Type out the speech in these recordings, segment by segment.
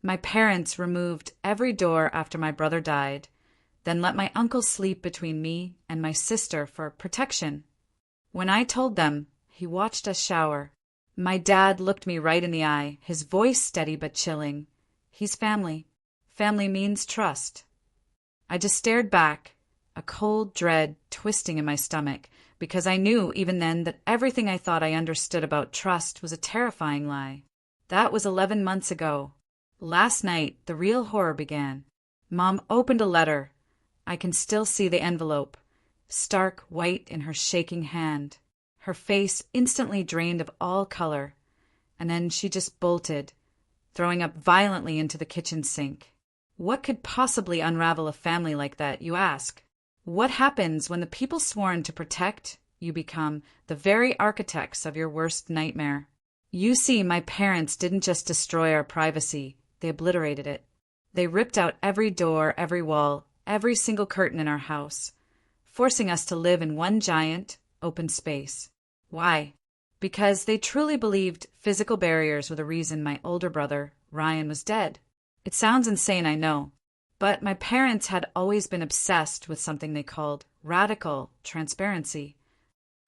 My parents removed every door after my brother died, then let my uncle sleep between me and my sister for protection. When I told them, he watched us shower. My dad looked me right in the eye, his voice steady but chilling. He's family. Family means trust. I just stared back, a cold dread twisting in my stomach, because I knew even then that everything I thought I understood about trust was a terrifying lie. That was 11 months ago. Last night, the real horror began. Mom opened a letter. I can still see the envelope, stark white in her shaking hand. Her face instantly drained of all color, and then she just bolted, throwing up violently into the kitchen sink. What could possibly unravel a family like that, you ask? What happens when the people sworn to protect you become the very architects of your worst nightmare? You see, my parents didn't just destroy our privacy, they obliterated it. They ripped out every door, every wall, every single curtain in our house, forcing us to live in one giant, open space. Why? Because they truly believed physical barriers were the reason my older brother, Ryan, was dead. It sounds insane, I know, but my parents had always been obsessed with something they called radical transparency.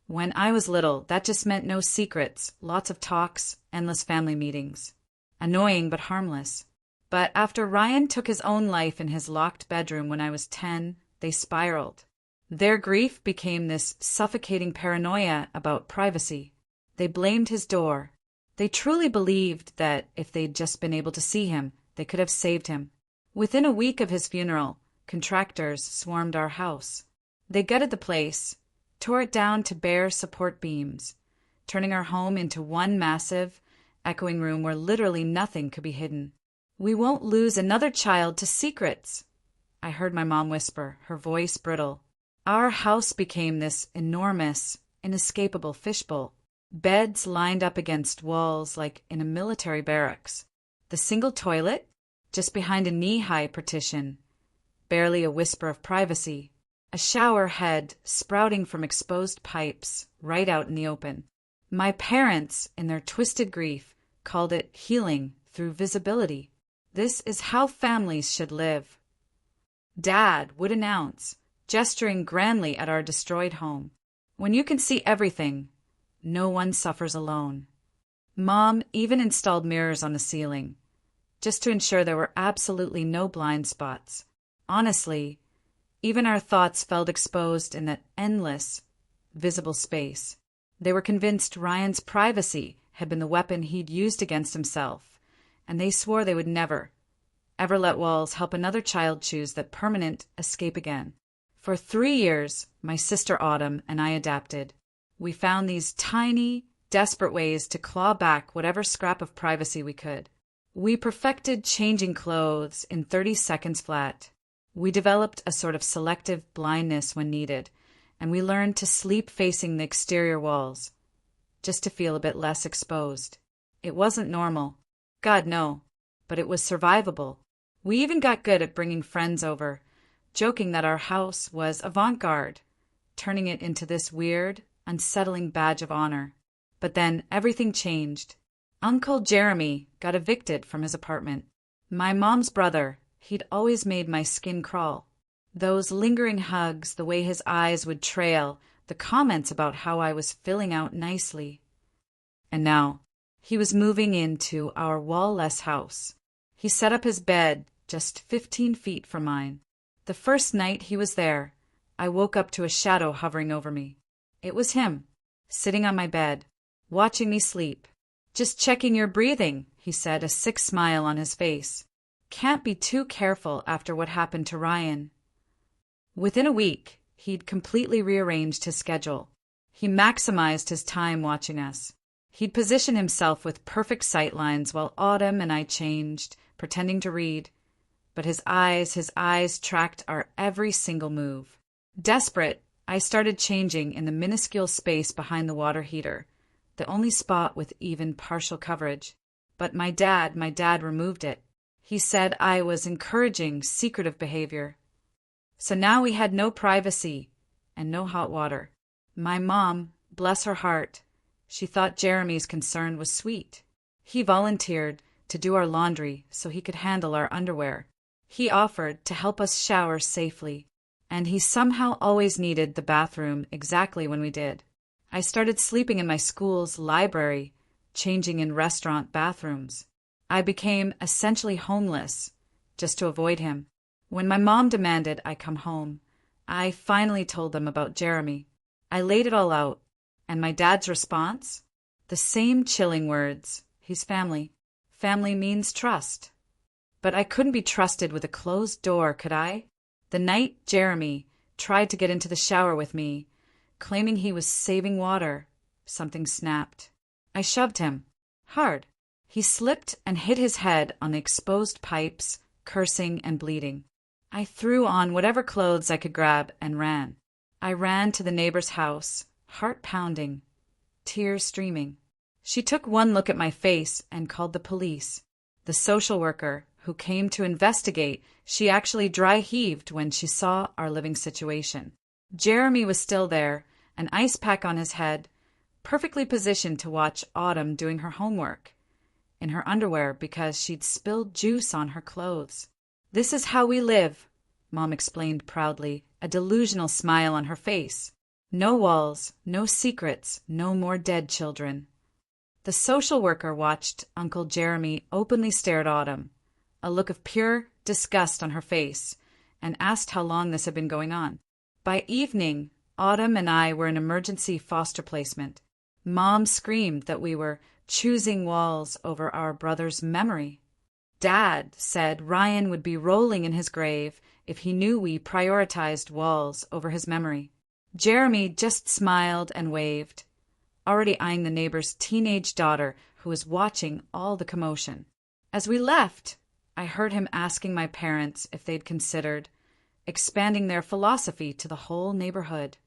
When I was little, that just meant no secrets, lots of talks, endless family meetings. Annoying but harmless. But after Ryan took his own life in his locked bedroom when I was 10, they spiraled. Their grief became this suffocating paranoia about privacy. They blamed his door. They truly believed that if they'd just been able to see him, they could have saved him. Within a week of his funeral, contractors swarmed our house. They gutted the place, tore it down to bare support beams, turning our home into one massive, echoing room where literally nothing could be hidden. "We won't lose another child to secrets," I heard my mom whisper, her voice brittle. Our house became this enormous, inescapable fishbowl. Beds lined up against walls like in a military barracks. The single toilet, just behind a knee-high partition. Barely a whisper of privacy. A shower head sprouting from exposed pipes right out in the open. My parents, in their twisted grief, called it healing through visibility. This is how families should live. Dad would announce, gesturing grandly at our destroyed home. When you can see everything, no one suffers alone. Mom even installed mirrors on the ceiling, just to ensure there were absolutely no blind spots. Honestly, even our thoughts felt exposed in that endless, visible space. They were convinced Ryan's privacy had been the weapon he'd used against himself, and they swore they would never, ever let walls help another child choose that permanent escape again. For 3 years, my sister Autumn and I adapted. We found these tiny, desperate ways to claw back whatever scrap of privacy we could. We perfected changing clothes in 30 seconds flat. We developed a sort of selective blindness when needed, and we learned to sleep facing the exterior walls, just to feel a bit less exposed. It wasn't normal. God, no. But it was survivable. We even got good at bringing friends over, joking that our house was avant-garde, turning it into this weird, unsettling badge of honor. But then everything changed. Uncle Jeremy got evicted from his apartment. My mom's brother, he'd always made my skin crawl. Those lingering hugs, the way his eyes would trail, the comments about how I was filling out nicely. And now, he was moving into our wall-less house. He set up his bed just 15 feet from mine. The first night he was there, I woke up to a shadow hovering over me. It was him, sitting on my bed, watching me sleep. "Just checking your breathing," he said, a sick smile on his face. "Can't be too careful after what happened to Ryan." Within a week, he'd completely rearranged his schedule. He maximized his time watching us. He'd position himself with perfect sight lines while Autumn and I changed, pretending to read. But his eyes tracked our every single move. Desperate, I started changing in the minuscule space behind the water heater, the only spot with even partial coverage. But my dad removed it. He said I was encouraging secretive behavior. So now we had no privacy and no hot water. My mom, bless her heart, she thought Jeremy's concern was sweet. He volunteered, to do our laundry so he could handle our underwear. He offered to help us shower safely, and he somehow always needed the bathroom exactly when we did. I started sleeping in my school's library, changing in restaurant bathrooms. I became essentially homeless, just to avoid him. When my mom demanded I come home, I finally told them about Jeremy. I laid it all out, and my dad's response? The same chilling words. He's family. Family means trust. But I couldn't be trusted with a closed door, could I? The night Jeremy tried to get into the shower with me, claiming he was saving water, something snapped. I shoved him. Hard. He slipped and hit his head on the exposed pipes, cursing and bleeding. I threw on whatever clothes I could grab and ran. I ran to the neighbor's house, heart pounding, tears streaming. She took one look at my face and called the police. The social worker, who came to investigate, she actually dry heaved when she saw our living situation. Jeremy was still there, an ice pack on his head, perfectly positioned to watch Autumn doing her homework, in her underwear because she'd spilled juice on her clothes. This is how we live, Mom explained proudly, a delusional smile on her face. No walls, no secrets, no more dead children. The social worker watched Uncle Jeremy openly stare at Autumn, a look of pure disgust on her face, and asked how long this had been going on. By evening, Autumn and I were in emergency foster placement. Mom screamed that we were choosing walls over our brother's memory. Dad said Ryan would be rolling in his grave if he knew we prioritized walls over his memory. Jeremy just smiled and waved, already eyeing the neighbor's teenage daughter who was watching all the commotion. As we left, I heard him asking my parents if they'd considered expanding their philosophy to the whole neighborhood.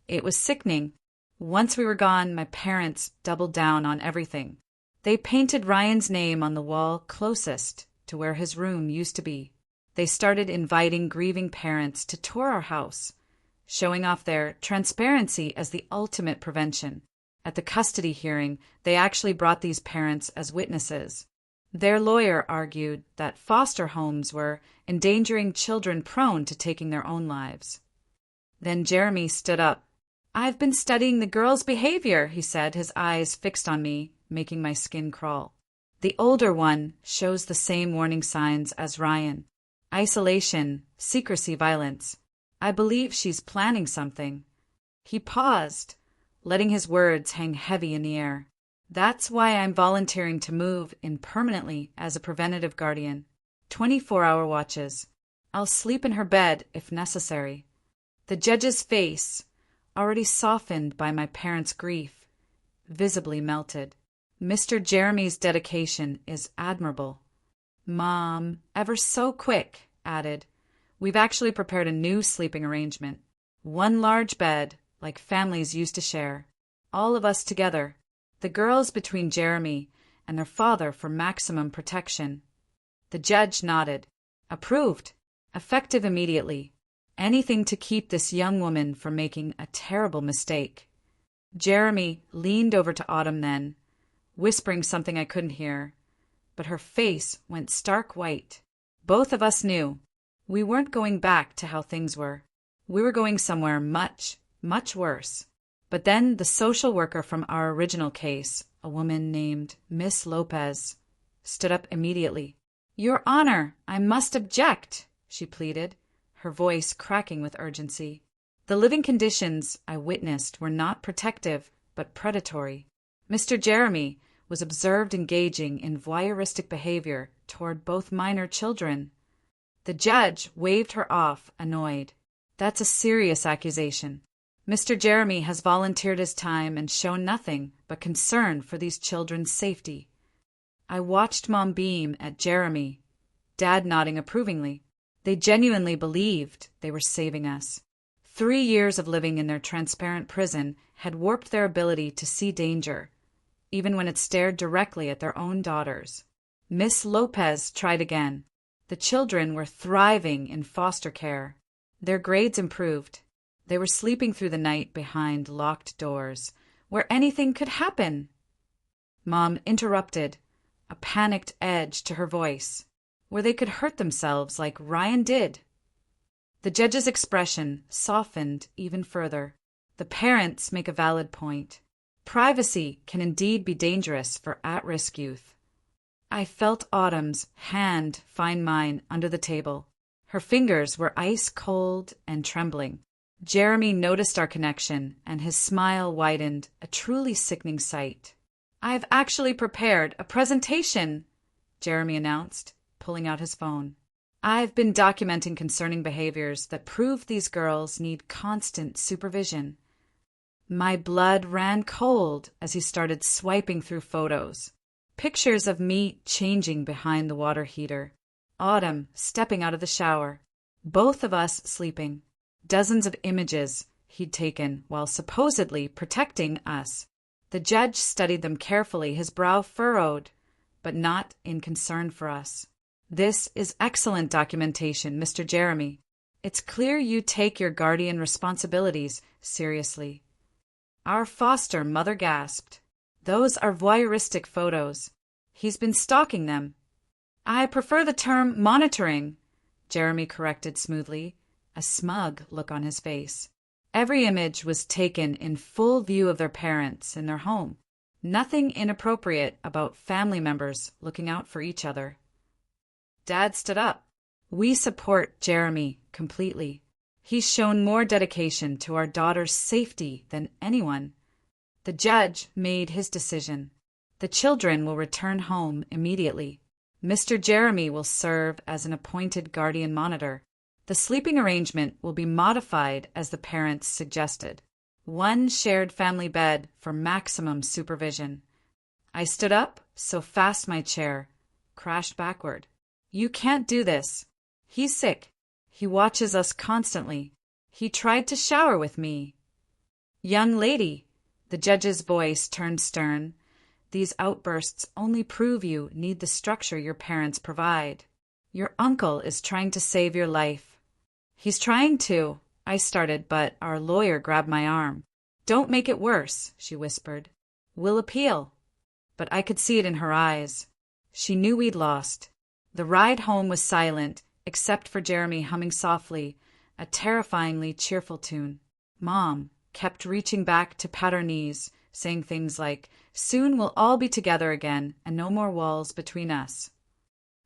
It was sickening. Once we were gone, my parents doubled down on everything. They painted Ryan's name on the wall closest to where his room used to be. They started inviting grieving parents to tour our house, showing off their transparency as the ultimate prevention. At the custody hearing, they actually brought these parents as witnesses. Their lawyer argued that foster homes were endangering children prone to taking their own lives. Then Jeremy stood up. "I've been studying the girls' behavior," he said, his eyes fixed on me, making my skin crawl. The older one shows the same warning signs as Ryan. Isolation, secrecy, violence. I believe she's planning something. He paused, letting his words hang heavy in the air. That's why I'm volunteering to move in permanently as a preventative guardian. 24-hour watches. I'll sleep in her bed if necessary. The judge's face, already softened by my parents' grief, visibly melted. Mr. Jeremy's dedication is admirable. Mom, ever so quick, added, "We've actually prepared a new sleeping arrangement. One large bed, like families used to share. All of us together. The girls between Jeremy and their father for maximum protection." The judge nodded. Approved. Effective immediately. Anything to keep this young woman from making a terrible mistake. Jeremy leaned over to Autumn then, whispering something I couldn't hear, but her face went stark white. Both of us knew. We weren't going back to how things were. We were going somewhere much, much worse. But then the social worker from our original case, a woman named Miss Lopez, stood up immediately. "Your Honor, I must object," she pleaded, her voice cracking with urgency. The living conditions I witnessed were not protective, but predatory. Mr. Jeremy was observed engaging in voyeuristic behavior toward both minor children. The judge waved her off, annoyed. "That's a serious accusation. Mr. Jeremy has volunteered his time and shown nothing but concern for these children's safety." I watched Mom beam at Jeremy, Dad nodding approvingly. They genuinely believed they were saving us. 3 years of living in their transparent prison had warped their ability to see danger, even when it stared directly at their own daughters. Miss Lopez tried again. The children were thriving in foster care. Their grades improved. They were sleeping through the night behind locked doors, where anything could happen. Mom interrupted, a panicked edge to her voice, where they could hurt themselves like Ryan did. The judge's expression softened even further. The parents make a valid point. Privacy can indeed be dangerous for at-risk youth. I felt Autumn's hand find mine under the table. Her fingers were ice-cold and trembling. Jeremy noticed our connection, and his smile widened, a truly sickening sight. "I've actually prepared a presentation," Jeremy announced, pulling out his phone. "I've been documenting concerning behaviors that prove these girls need constant supervision." My blood ran cold as he started swiping through photos. Pictures of me changing behind the water heater. Autumn stepping out of the shower. Both of us sleeping. Dozens of images he'd taken while supposedly protecting us. The judge studied them carefully, his brow furrowed, but not in concern for us. "This is excellent documentation, Mr. Jeremy. It's clear you take your guardian responsibilities seriously." Our foster mother gasped. "Those are voyeuristic photos. He's been stalking them." "I prefer the term monitoring," Jeremy corrected smoothly, a smug look on his face. Every image was taken in full view of their parents in their home. Nothing inappropriate about family members looking out for each other. Dad stood up. "We support Jeremy completely. He's shown more dedication to our daughter's safety than anyone." The judge made his decision. The children will return home immediately. Mr. Jeremy will serve as an appointed guardian monitor. The sleeping arrangement will be modified as the parents suggested. One shared family bed for maximum supervision. I stood up so fast my chair crashed backward. "You can't do this. He's sick. He watches us constantly. He tried to shower with me." "Young lady," the judge's voice turned stern, "these outbursts only prove you need the structure your parents provide. Your uncle is trying to save your life." "He's trying to," I started, but our lawyer grabbed my arm. "Don't make it worse," she whispered. "We'll appeal." But I could see it in her eyes. She knew we'd lost. The ride home was silent, except for Jeremy humming softly, a terrifyingly cheerful tune. Mom kept reaching back to pat our knees, saying things like, "Soon we'll all be together again, and no more walls between us."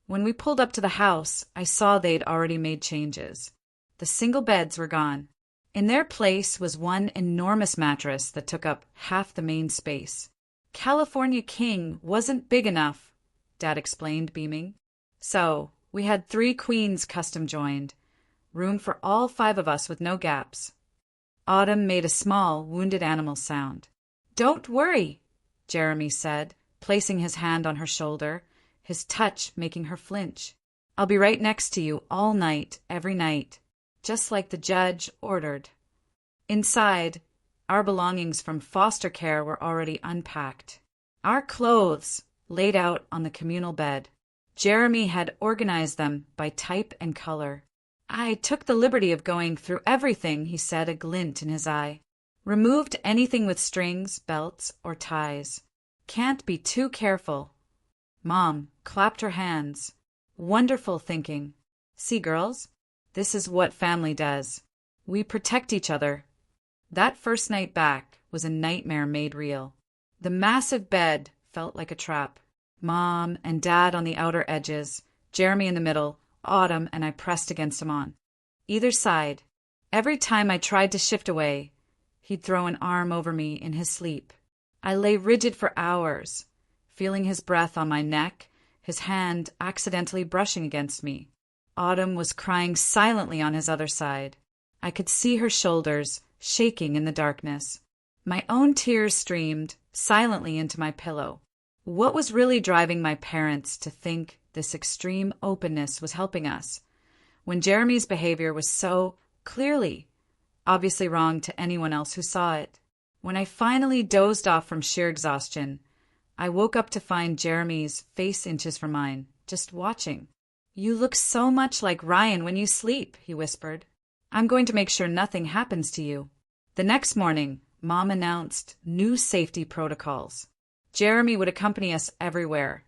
When we pulled up to the house, I saw they'd already made changes. The single beds were gone. In their place was one enormous mattress that took up half the main space. "California King wasn't big enough," Dad explained, beaming. "So we had 3 queens custom joined. Room for all 5 of us with no gaps." Autumn made a small, wounded animal sound. "Don't worry," Jeremy said, placing his hand on her shoulder, his touch making her flinch. "I'll be right next to you all night, every night, just like the judge ordered." Inside, our belongings from foster care were already unpacked. Our clothes laid out on the communal bed. Jeremy had organized them by type and color. "I took the liberty of going through everything," he said, a glint in his eye. "Removed anything with strings, belts, or ties. Can't be too careful." Mom clapped her hands. "Wonderful thinking. See, girls? This is what family does. We protect each other." That first night back was a nightmare made real. The massive bed felt like a trap. Mom and Dad on the outer edges, Jeremy in the middle, Autumn and I pressed against him on either side. Every time I tried to shift away, he'd throw an arm over me in his sleep. I lay rigid for hours, feeling his breath on my neck, his hand accidentally brushing against me. Autumn was crying silently on his other side. I could see her shoulders shaking in the darkness. My own tears streamed silently into my pillow. What was really driving my parents to think this extreme openness was helping us, when Jeremy's behavior was so clearly, obviously wrong to anyone else who saw it? When I finally dozed off from sheer exhaustion, I woke up to find Jeremy's face inches from mine, just watching. "You look so much like Ryan when you sleep," he whispered. "I'm going to make sure nothing happens to you." The next morning, Mom announced new safety protocols. Jeremy would accompany us everywhere.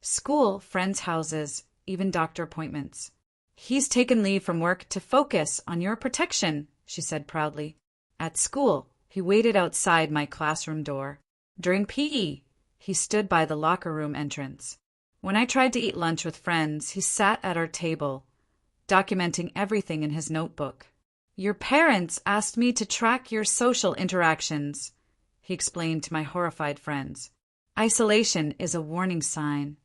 School, friends' houses, even doctor appointments. He's taken leave from work to focus on your protection, she said proudly. At school, he waited outside my classroom door. During PE, he stood by the locker room entrance. When I tried to eat lunch with friends, he sat at our table, documenting everything in his notebook. Your parents asked me to track your social interactions, he explained to my horrified friends. Isolation is a warning sign.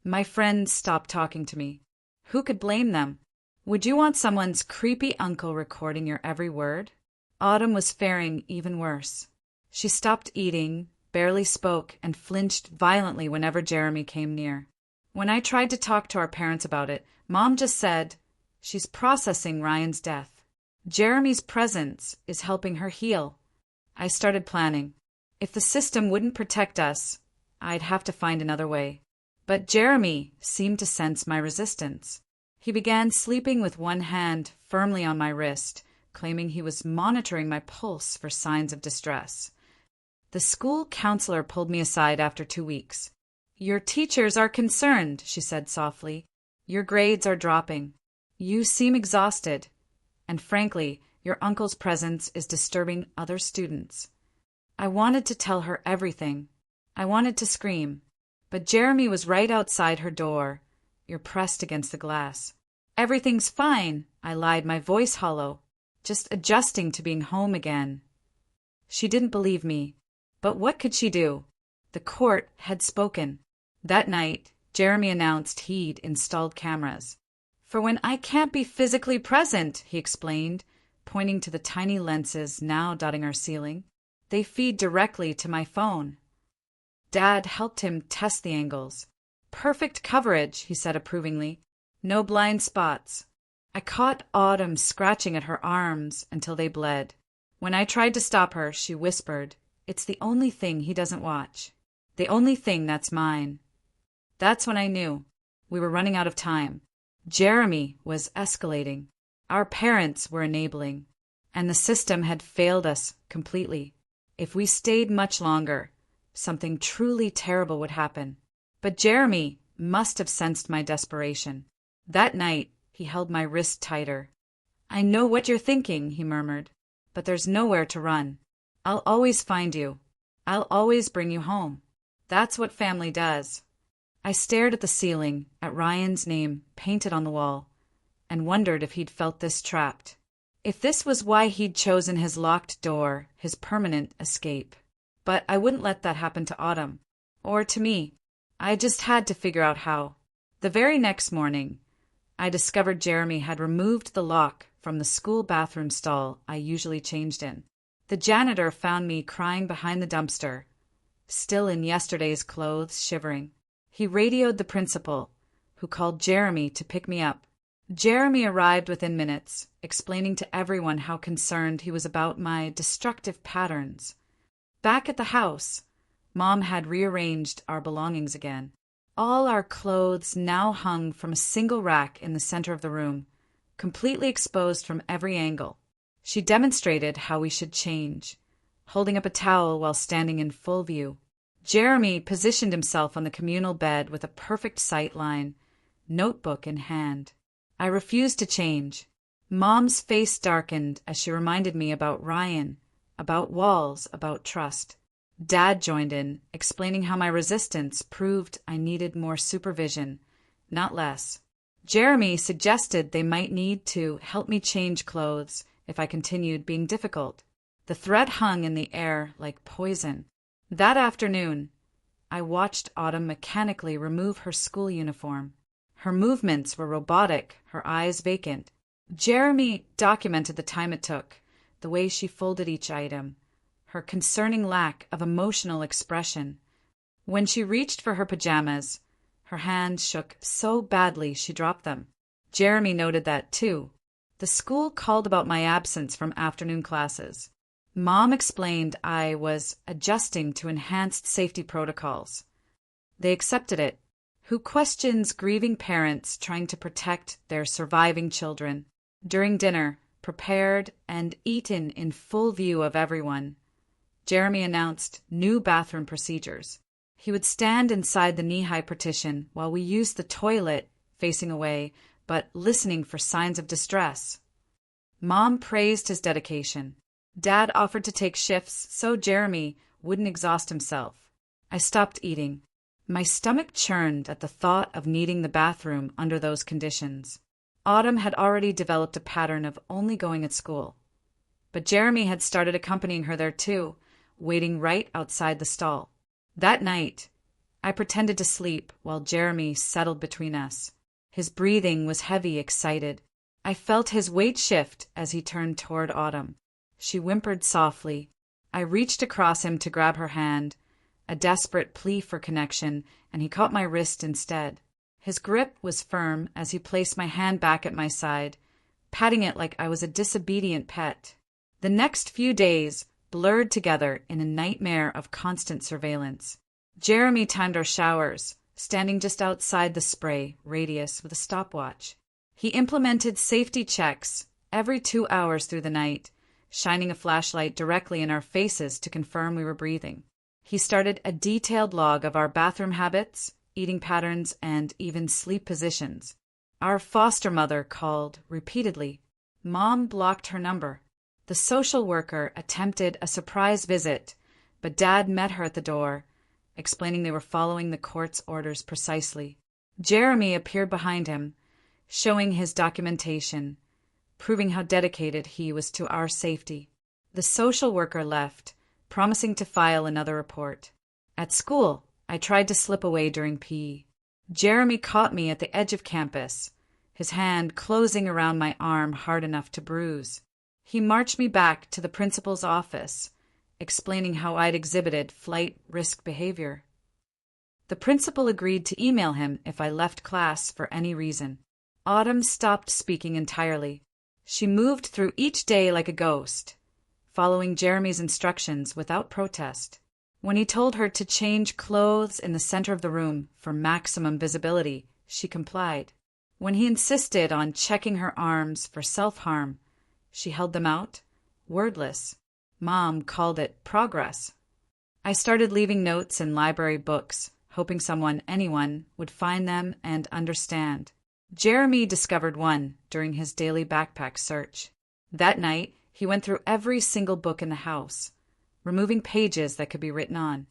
My friends stopped talking to me. Who could blame them? Would you want someone's creepy uncle recording your every word? Autumn was faring even worse. She stopped eating, barely spoke, and flinched violently whenever Jeremy came near. When I tried to talk to our parents about it, Mom just said, she's processing Ryan's death. Jeremy's presence is helping her heal. I started planning. If the system wouldn't protect us, I'd have to find another way. But Jeremy seemed to sense my resistance. He began sleeping with one hand firmly on my wrist, claiming he was monitoring my pulse for signs of distress. The school counselor pulled me aside after 2 weeks. Your teachers are concerned, she said softly. Your grades are dropping. You seem exhausted. And frankly, your uncle's presence is disturbing other students. I wanted to tell her everything. I wanted to scream. But Jeremy was right outside her door, ear pressed against the glass. Everything's fine, I lied, my voice hollow, just adjusting to being home again. She didn't believe me. But what could she do? The court had spoken. That night, Jeremy announced he'd installed cameras. For when I can't be physically present, he explained, pointing to the tiny lenses now dotting our ceiling. They feed directly to my phone. Dad helped him test the angles. Perfect coverage, he said approvingly. No blind spots. I caught Autumn scratching at her arms until they bled. When I tried to stop her, she whispered, "It's the only thing he doesn't watch. The only thing that's mine." That's when I knew. We were running out of time. Jeremy was escalating. Our parents were enabling. And the system had failed us completely. If we stayed much longer, something truly terrible would happen. But Jeremy must have sensed my desperation. That night, he held my wrist tighter. "I know what you're thinking," he murmured, "but there's nowhere to run. I'll always find you. I'll always bring you home. That's what family does." I stared at the ceiling, at Ryan's name painted on the wall, and wondered if he'd felt this trapped. If this was why he'd chosen his locked door, his permanent escape. But I wouldn't let that happen to Autumn. Or to me. I just had to figure out how. The very next morning, I discovered Jeremy had removed the lock from the school bathroom stall I usually changed in. The janitor found me crying behind the dumpster, still in yesterday's clothes, shivering. He radioed the principal, who called Jeremy to pick me up. Jeremy arrived within minutes, explaining to everyone how concerned he was about my destructive patterns. Back at the house, Mom had rearranged our belongings again. All our clothes now hung from a single rack in the center of the room, completely exposed from every angle. She demonstrated how we should change, holding up a towel while standing in full view. Jeremy positioned himself on the communal bed with a perfect sight line, notebook in hand. I refused to change. Mom's face darkened as she reminded me about Ryan, about walls, about trust. Dad joined in, explaining how my resistance proved I needed more supervision, not less. Jeremy suggested they might need to help me change clothes if I continued being difficult. The threat hung in the air like poison. That afternoon, I watched Autumn mechanically remove her school uniform. Her movements were robotic, her eyes vacant. Jeremy documented the time it took, the way she folded each item, her concerning lack of emotional expression. When she reached for her pajamas, her hand shook so badly she dropped them. Jeremy noted that, too. The school called about my absence from afternoon classes. Mom explained I was adjusting to enhanced safety protocols. They accepted it. Who questions grieving parents trying to protect their surviving children? During dinner, prepared and eaten in full view of everyone, Jeremy announced new bathroom procedures. He would stand inside the knee-high partition while we used the toilet, facing away, but listening for signs of distress. Mom praised his dedication. Dad offered to take shifts so Jeremy wouldn't exhaust himself. I stopped eating. My stomach churned at the thought of needing the bathroom under those conditions. Autumn had already developed a pattern of only going at school. But Jeremy had started accompanying her there too, waiting right outside the stall. That night, I pretended to sleep while Jeremy settled between us. His breathing was heavy, excited. I felt his weight shift as he turned toward Autumn. She whimpered softly. I reached across him to grab her hand, a desperate plea for connection, and he caught my wrist instead. His grip was firm as he placed my hand back at my side, patting it like I was a disobedient pet. The next few days blurred together in a nightmare of constant surveillance. Jeremy timed our showers, standing just outside the spray radius with a stopwatch. He implemented safety checks every 2 hours through the night, shining a flashlight directly in our faces to confirm we were breathing. He started a detailed log of our bathroom habits, eating patterns, and even sleep positions. Our foster mother called repeatedly. Mom blocked her number. The social worker attempted a surprise visit, but Dad met her at the door, explaining they were following the court's orders precisely. Jeremy appeared behind him, showing his documentation, proving how dedicated he was to our safety. The social worker left, promising to file another report. At school, I tried to slip away during PE. Jeremy caught me at the edge of campus, his hand closing around my arm hard enough to bruise. He marched me back to the principal's office, explaining how I'd exhibited flight risk behavior. The principal agreed to email him if I left class for any reason. Autumn stopped speaking entirely. She moved through each day like a ghost, following Jeremy's instructions without protest. When he told her to change clothes in the center of the room for maximum visibility, she complied. When he insisted on checking her arms for self-harm, she held them out, wordless. Mom called it progress. I started leaving notes in library books, hoping anyone, would find them and understand. Jeremy discovered one during his daily backpack search. That night, he went through every single book in the house, removing pages that could be written on.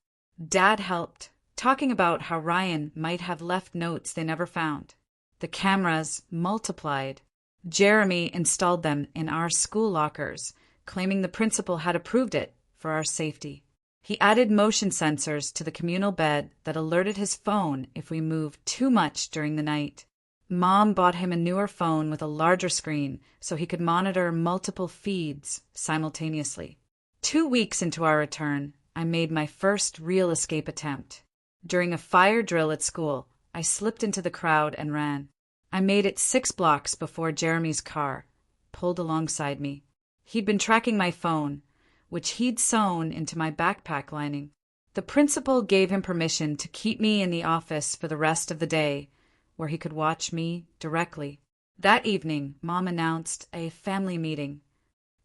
Dad helped, talking about how Ryan might have left notes they never found. The cameras multiplied. Jeremy installed them in our school lockers, claiming the principal had approved it for our safety. He added motion sensors to the communal bed that alerted his phone if we moved too much during the night. Mom bought him a newer phone with a larger screen so he could monitor multiple feeds simultaneously. 2 weeks into our return, I made my first real escape attempt. During a fire drill at school, I slipped into the crowd and ran. I made it 6 blocks before Jeremy's car pulled alongside me. He'd been tracking my phone, which he'd sewn into my backpack lining. The principal gave him permission to keep me in the office for the rest of the day, where he could watch me directly. That evening, Mom announced a family meeting.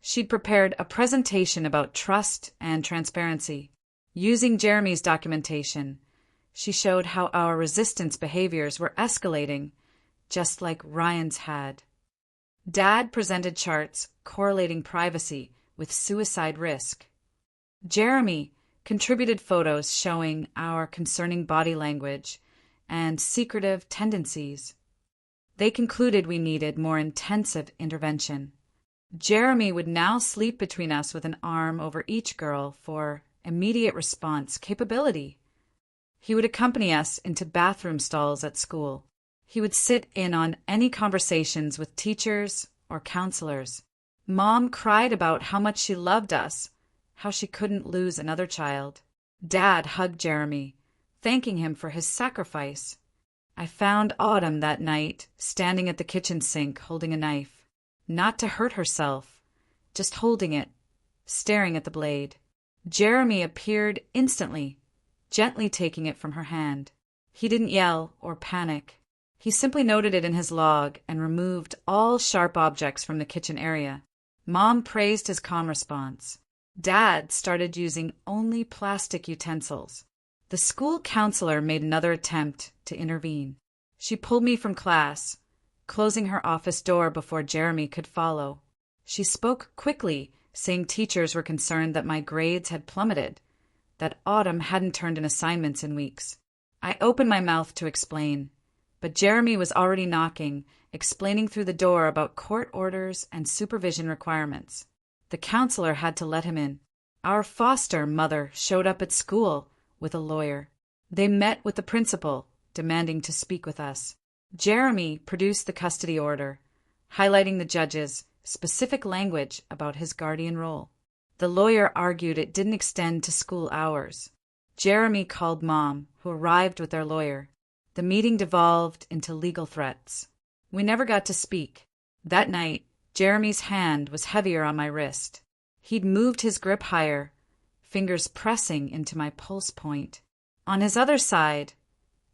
She'd prepared a presentation about trust and transparency. Using Jeremy's documentation, she showed how our resistance behaviors were escalating, just like Ryan's had. Dad presented charts correlating privacy with suicide risk. Jeremy contributed photos showing our concerning body language and secretive tendencies. They concluded we needed more intensive intervention. Jeremy would now sleep between us with an arm over each girl for immediate response capability. He would accompany us into bathroom stalls at school. He would sit in on any conversations with teachers or counselors. Mom cried about how much she loved us, how she couldn't lose another child. Dad hugged Jeremy, thanking him for his sacrifice. I found Autumn that night, standing at the kitchen sink holding a knife. Not to hurt herself, just holding it, staring at the blade. Jeremy appeared instantly, gently taking it from her hand. He didn't yell or panic. He simply noted it in his log and removed all sharp objects from the kitchen area. Mom praised his calm response. Dad started using only plastic utensils. The school counselor made another attempt to intervene. She pulled me from class, closing her office door before Jeremy could follow. She spoke quickly, saying teachers were concerned that my grades had plummeted, that Autumn hadn't turned in assignments in weeks. I opened my mouth to explain, but Jeremy was already knocking, explaining through the door about court orders and supervision requirements. The counselor had to let him in. Our foster mother showed up at school with a lawyer. They met with the principal, demanding to speak with us. Jeremy produced the custody order, highlighting the judge's specific language about his guardian role. The lawyer argued it didn't extend to school hours. Jeremy called Mom, who arrived with their lawyer. The meeting devolved into legal threats. We never got to speak. That night, Jeremy's hand was heavier on my wrist. He'd moved his grip higher, fingers pressing into my pulse point. On his other side,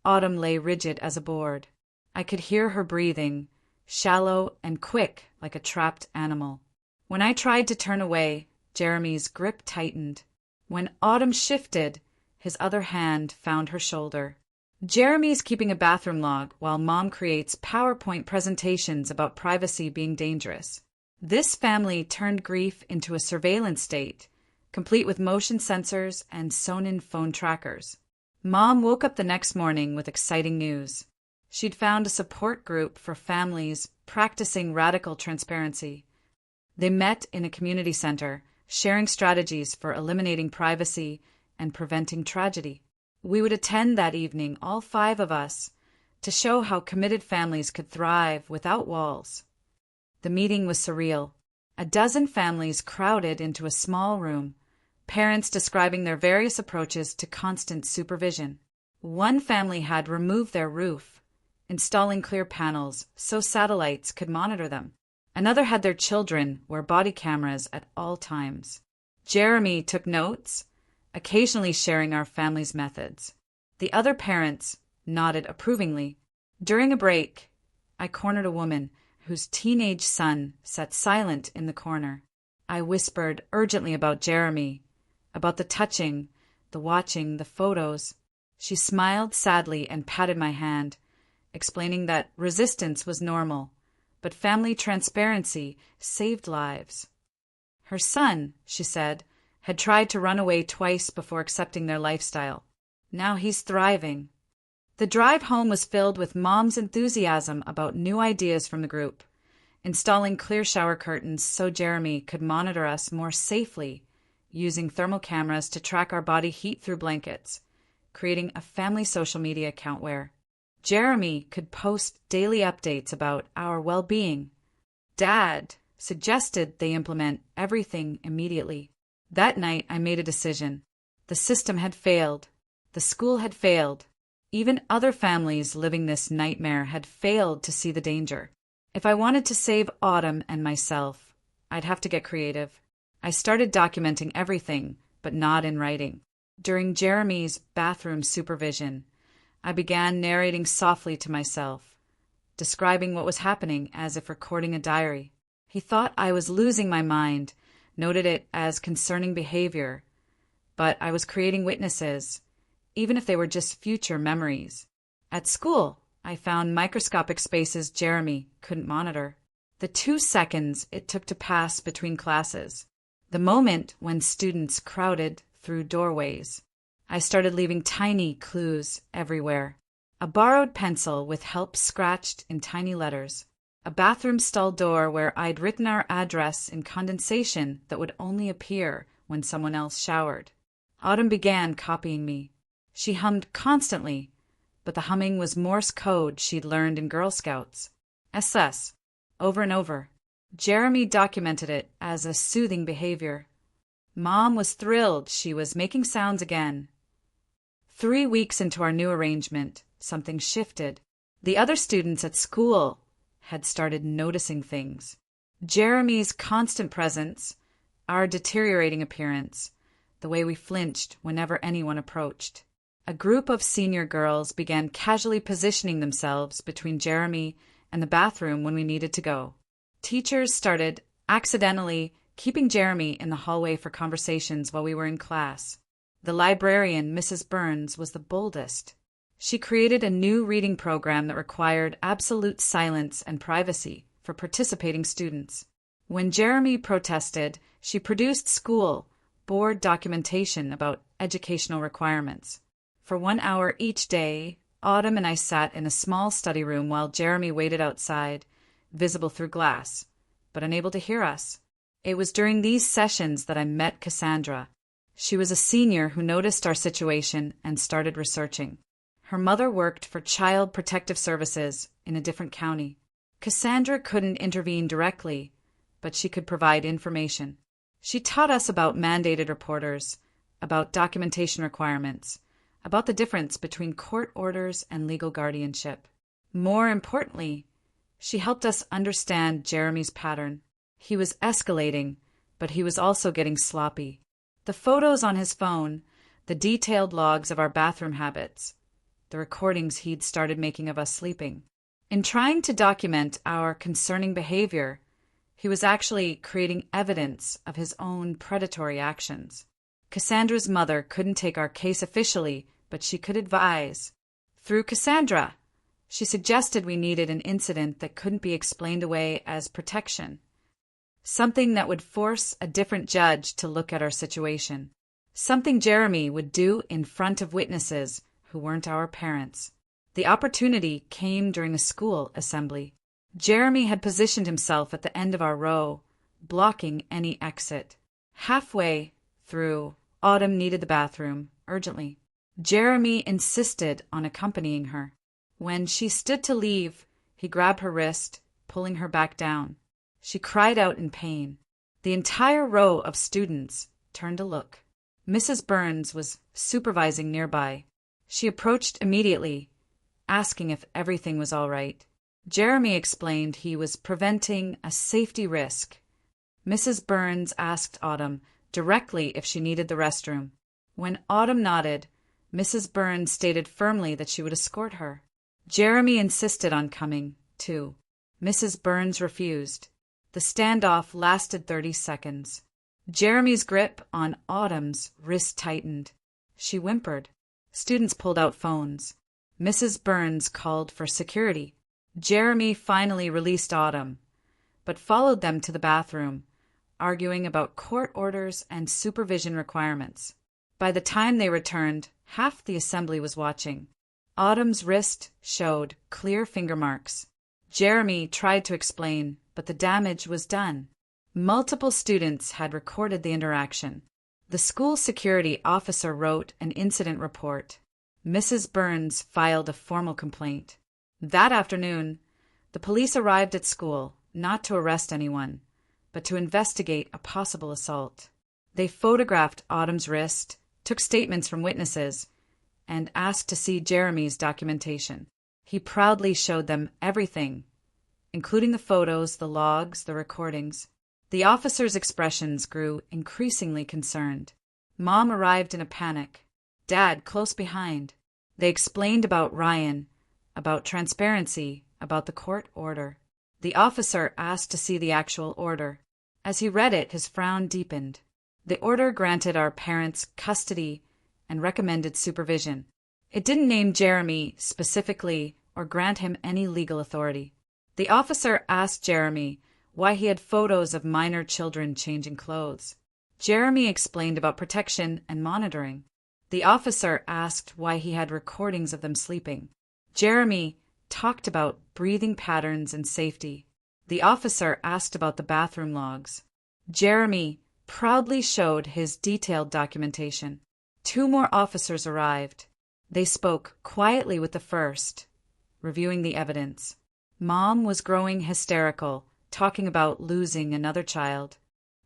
Autumn lay rigid as a board. I could hear her breathing, shallow and quick like a trapped animal. When I tried to turn away, Jeremy's grip tightened. When Autumn shifted, his other hand found her shoulder. Jeremy's keeping a bathroom log while Mom creates PowerPoint presentations about privacy being dangerous. This family turned grief into a surveillance state, complete with motion sensors and sewn-in phone trackers. Mom woke up the next morning with exciting news. She'd found a support group for families practicing radical transparency. They met in a community center, sharing strategies for eliminating privacy and preventing tragedy. We would attend that evening, all 5 of us, to show how committed families could thrive without walls. The meeting was surreal. A dozen families crowded into a small room, parents describing their various approaches to constant supervision. One family had removed their roof, installing clear panels so satellites could monitor them. Another had their children wear body cameras at all times. Jeremy took notes, occasionally sharing our family's methods. The other parents nodded approvingly. During a break, I cornered a woman whose teenage son sat silent in the corner. I whispered urgently about Jeremy, about the touching, the watching, the photos. She smiled sadly and patted my hand, explaining that resistance was normal, but family transparency saved lives. Her son, she said, had tried to run away twice before accepting their lifestyle. Now he's thriving. The drive home was filled with Mom's enthusiasm about new ideas from the group, installing clear shower curtains so Jeremy could monitor us more safely, using thermal cameras to track our body heat through blankets, creating a family social media account where Jeremy could post daily updates about our well-being. Dad suggested they implement everything immediately. That night, I made a decision. The system had failed. The school had failed. Even other families living this nightmare had failed to see the danger. If I wanted to save Autumn and myself, I'd have to get creative. I started documenting everything, but not in writing. During Jeremy's bathroom supervision, I began narrating softly to myself, describing what was happening as if recording a diary. He thought I was losing my mind, noted it as concerning behavior, but I was creating witnesses, even if they were just future memories. At school, I found microscopic spaces Jeremy couldn't monitor. The 2 seconds it took to pass between classes. The moment when students crowded through doorways. I started leaving tiny clues everywhere. A borrowed pencil with help scratched in tiny letters. A bathroom stall door where I'd written our address in condensation that would only appear when someone else showered. Autumn began copying me. She hummed constantly, but the humming was Morse code she'd learned in Girl Scouts. SS, over and over. Jeremy documented it as a soothing behavior. Mom was thrilled she was making sounds again. 3 weeks into our new arrangement, something shifted. The other students at school had started noticing things. Jeremy's constant presence, our deteriorating appearance, the way we flinched whenever anyone approached. A group of senior girls began casually positioning themselves between Jeremy and the bathroom when we needed to go. Teachers started accidentally keeping Jeremy in the hallway for conversations while we were in class. The librarian, Mrs. Burns, was the boldest. She created a new reading program that required absolute silence and privacy for participating students. When Jeremy protested, she produced school board documentation about educational requirements. For 1 hour each day, Autumn and I sat in a small study room while Jeremy waited outside, visible through glass, but unable to hear us. It was during these sessions that I met Cassandra. She was a senior who noticed our situation and started researching. Her mother worked for Child Protective Services in a different county. Cassandra couldn't intervene directly, but she could provide information. She taught us about mandated reporters, about documentation requirements, about the difference between court orders and legal guardianship. More importantly, she helped us understand Jeremy's pattern. He was escalating, but he was also getting sloppy. The photos on his phone, the detailed logs of our bathroom habits, the recordings he'd started making of us sleeping. In trying to document our concerning behavior, he was actually creating evidence of his own predatory actions. Cassandra's mother couldn't take our case officially, but she could advise. Through Cassandra, she suggested we needed an incident that couldn't be explained away as protection, something that would force a different judge to look at our situation, something Jeremy would do in front of witnesses who weren't our parents. The opportunity came during a school assembly. Jeremy had positioned himself at the end of our row, blocking any exit. Halfway through, Autumn needed the bathroom urgently. Jeremy insisted on accompanying her. When she stood to leave, he grabbed her wrist, pulling her back down. She cried out in pain. The entire row of students turned to look. Mrs. Burns was supervising nearby. She approached immediately, asking if everything was all right. Jeremy explained he was preventing a safety risk. Mrs. Burns asked Autumn directly if she needed the restroom. When Autumn nodded, Mrs. Burns stated firmly that she would escort her. Jeremy insisted on coming, too. Mrs. Burns refused. The standoff lasted 30 seconds. Jeremy's grip on Autumn's wrist tightened. She whimpered. Students pulled out phones. Mrs. Burns called for security. Jeremy finally released Autumn, but followed them to the bathroom, arguing about court orders and supervision requirements. By the time they returned, half the assembly was watching. Autumn's wrist showed clear finger marks. Jeremy tried to explain, but the damage was done. Multiple students had recorded the interaction. The school security officer wrote an incident report. Mrs. Burns filed a formal complaint. That afternoon, the police arrived at school, not to arrest anyone, but to investigate a possible assault. They photographed Autumn's wrist, took statements from witnesses, and asked to see Jeremy's documentation. He proudly showed them everything, including the photos, the logs, the recordings. The officers' expressions grew increasingly concerned. Mom arrived in a panic. Dad close behind. They explained about Ryan, about transparency, about the court order. The officer asked to see the actual order. As he read it, his frown deepened. The order granted our parents custody and recommended supervision. It didn't name Jeremy specifically or grant him any legal authority. The officer asked Jeremy why he had photos of minor children changing clothes. Jeremy explained about protection and monitoring. The officer asked why he had recordings of them sleeping. Jeremy talked about breathing patterns and safety. The officer asked about the bathroom logs. Jeremy proudly showed his detailed documentation. 2 more officers arrived. They spoke quietly with the first, reviewing the evidence. Mom was growing hysterical, talking about losing another child,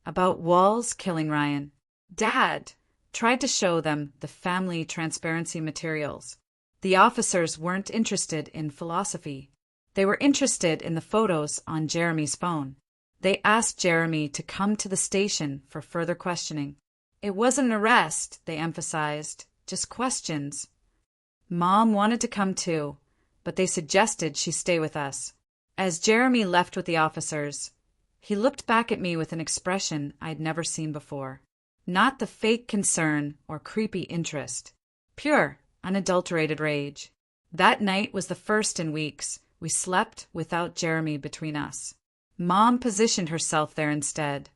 about Walls killing Ryan. Dad tried to show them the family transparency materials. The officers weren't interested in philosophy. They were interested in the photos on Jeremy's phone. They asked Jeremy to come to the station for further questioning. It wasn't an arrest, they emphasized, just questions. Mom wanted to come too, but they suggested she stay with us. As Jeremy left with the officers, he looked back at me with an expression I'd never seen before. Not the fake concern or creepy interest. Pure, unadulterated rage. That night was the first in weeks we slept without Jeremy between us. Mom positioned herself there instead,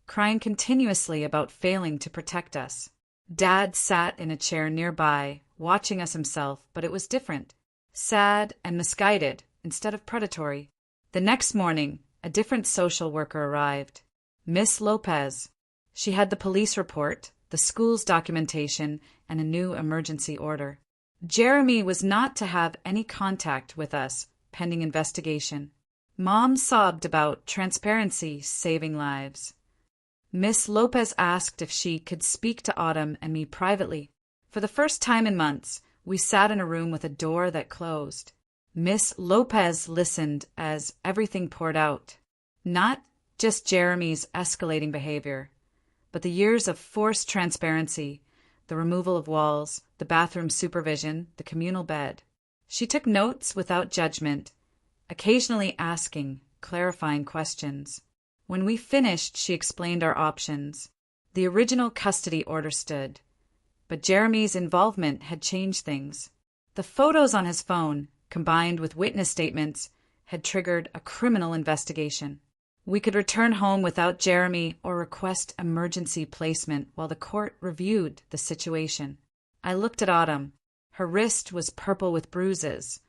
crying continuously about failing to protect us. Dad sat in a chair nearby, watching us himself, but it was different. Sad and misguided instead of predatory. The next morning, a different social worker arrived. Miss Lopez. She had the police report, the school's documentation, and a new emergency order. Jeremy was not to have any contact with us, pending investigation. Mom sobbed about transparency saving lives. Miss Lopez asked if she could speak to Autumn and me privately. For the first time in months, we sat in a room with a door that closed. Miss Lopez listened as everything poured out. Not just Jeremy's escalating behavior, but the years of forced transparency, the removal of walls, the bathroom supervision, the communal bed. She took notes without judgment, occasionally asking clarifying questions. When we finished, she explained our options. The original custody order stood, but Jeremy's involvement had changed things. The photos on his phone, combined with witness statements, had triggered a criminal investigation. We could return home without Jeremy or request emergency placement while the court reviewed the situation. I looked at Autumn. Her wrist was purple with bruises,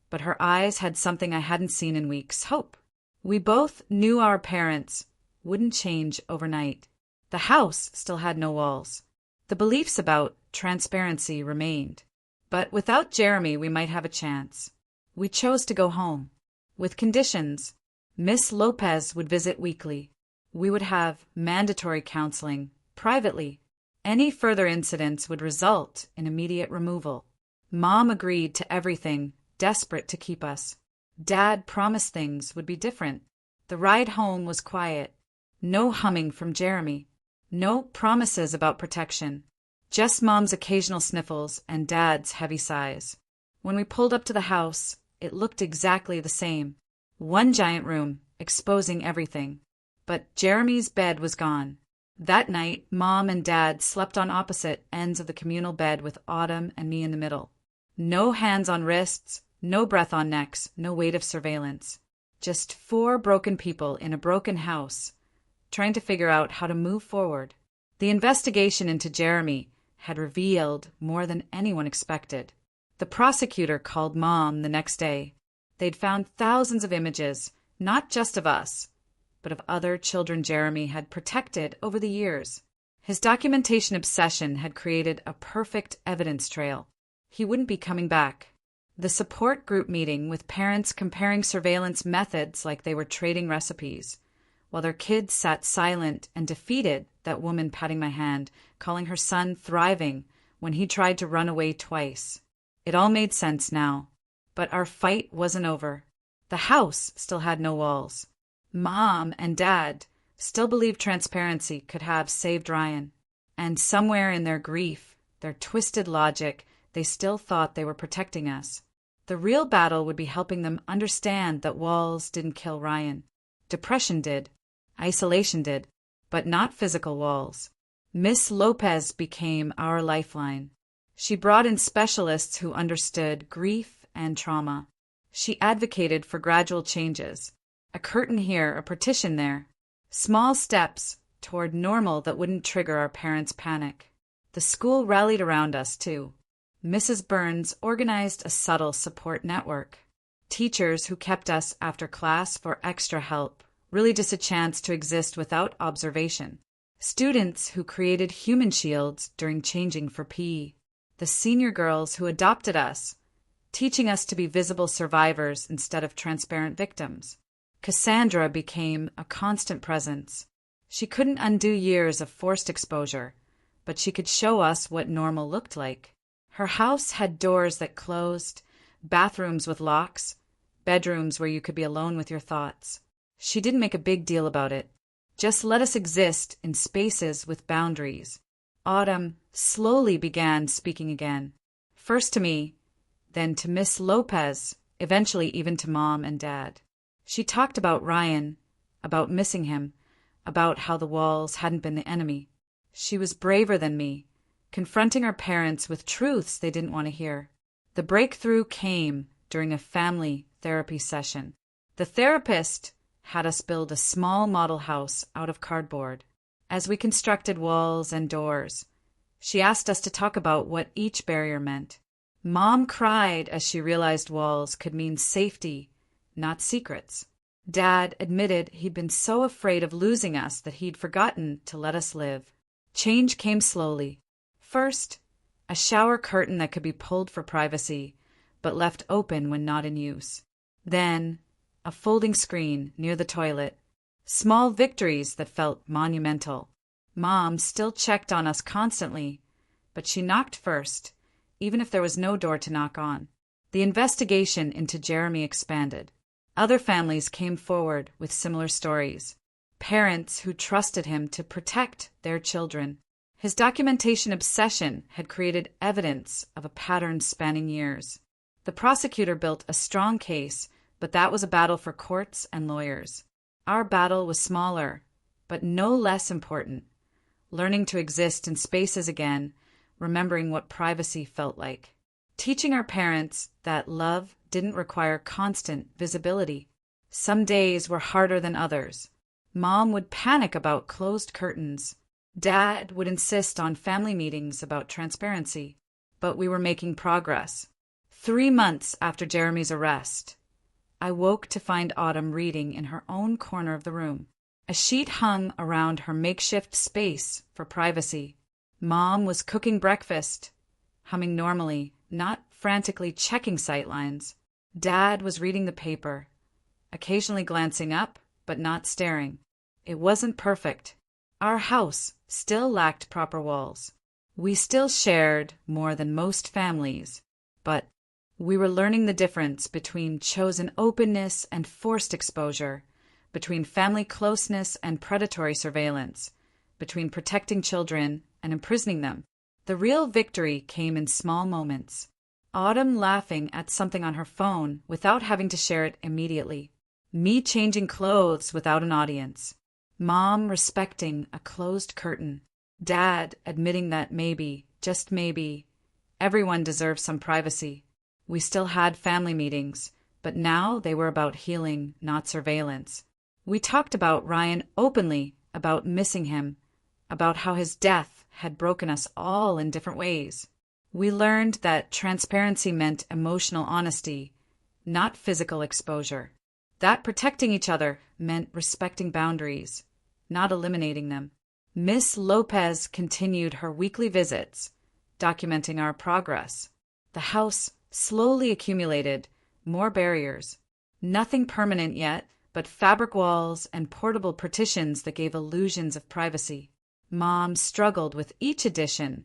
but her eyes had something I hadn't seen in weeks: hope. We both knew our parents wouldn't change overnight. The house still had no walls. The beliefs about transparency remained. But without Jeremy, we might have a chance. We chose to go home. With conditions. Miss Lopez would visit weekly. We would have mandatory counseling, privately. Any further incidents would result in immediate removal. Mom agreed to everything, desperate to keep us. Dad promised things would be different. The ride home was quiet. No humming from Jeremy. No promises about protection. Just Mom's occasional sniffles and Dad's heavy sighs. When we pulled up to the house, it looked exactly the same. One giant room, exposing everything. But Jeremy's bed was gone. That night, Mom and Dad slept on opposite ends of the communal bed with Autumn and me in the middle. No hands on wrists, no breath on necks, no weight of surveillance. Just 4 broken people in a broken house, trying to figure out how to move forward. The investigation into Jeremy had revealed more than anyone expected. The prosecutor called Mom the next day. They'd found thousands of images, not just of us, but of other children Jeremy had protected over the years. His documentation obsession had created a perfect evidence trail. He wouldn't be coming back. The support group meeting with parents comparing surveillance methods like they were trading recipes, while their kids sat silent and defeated, that woman patting my hand, calling her son thriving when he tried to run away twice. It all made sense now. But our fight wasn't over. The house still had no walls. Mom and Dad still believed transparency could have saved Ryan. And somewhere in their grief, their twisted logic, they still thought they were protecting us. The real battle would be helping them understand that walls didn't kill Ryan. Depression did. Isolation did. But not physical walls. Miss Lopez became our lifeline. She brought in specialists who understood grief and trauma. She advocated for gradual changes. A curtain here, a partition there. Small steps toward normal that wouldn't trigger our parents' panic. The school rallied around us, too. Mrs. Burns organized a subtle support network. Teachers who kept us after class for extra help, really just a chance to exist without observation. Students who created human shields during changing for PE. The senior girls who adopted us, teaching us to be visible survivors instead of transparent victims. Cassandra became a constant presence. She couldn't undo years of forced exposure, but she could show us what normal looked like. Her house had doors that closed, bathrooms with locks, bedrooms where you could be alone with your thoughts. She didn't make a big deal about it. Just let us exist in spaces with boundaries. Autumn slowly began speaking again. First to me, then to Miss Lopez, eventually even to Mom and Dad. She talked about Ryan, about missing him, about how the walls hadn't been the enemy. She was braver than me, confronting our parents with truths they didn't want to hear. The breakthrough came during a family therapy session. The therapist had us build a small model house out of cardboard. As we constructed walls and doors, she asked us to talk about what each barrier meant. Mom cried as she realized walls could mean safety, not secrets. Dad admitted he'd been so afraid of losing us that he'd forgotten to let us live. Change came slowly. First, a shower curtain that could be pulled for privacy, but left open when not in use. Then, a folding screen near the toilet. Small victories that felt monumental. Mom still checked on us constantly, but she knocked first, even if there was no door to knock on. The investigation into Jeremy expanded. Other families came forward with similar stories. Parents who trusted him to protect their children. His documentation obsession had created evidence of a pattern spanning years. The prosecutor built a strong case, but that was a battle for courts and lawyers. Our battle was smaller, but no less important. Learning to exist in spaces again, remembering what privacy felt like. Teaching our parents that love didn't require constant visibility. Some days were harder than others. Mom would panic about closed curtains. Dad would insist on family meetings about transparency. But we were making progress. 3 months after Jeremy's arrest, I woke to find Autumn reading in her own corner of the room. A sheet hung around her makeshift space for privacy. Mom was cooking breakfast, humming normally, not frantically checking sightlines. Dad was reading the paper, occasionally glancing up, but not staring. It wasn't perfect. Our house still lacked proper walls. We still shared more than most families, but we were learning the difference between chosen openness and forced exposure, between family closeness and predatory surveillance, between protecting children and imprisoning them. The real victory came in small moments. Autumn laughing at something on her phone without having to share it immediately. Me changing clothes without an audience. Mom respecting a closed curtain. Dad admitting that maybe, just maybe, everyone deserves some privacy. We still had family meetings, but now they were about healing, not surveillance. We talked about Ryan openly, about missing him, about how his death had broken us all in different ways. We learned that transparency meant emotional honesty, not physical exposure. That protecting each other meant respecting boundaries, not eliminating them. Miss Lopez continued her weekly visits, documenting our progress. The house slowly accumulated more barriers. Nothing permanent yet, but fabric walls and portable partitions that gave illusions of privacy. Mom struggled with each addition,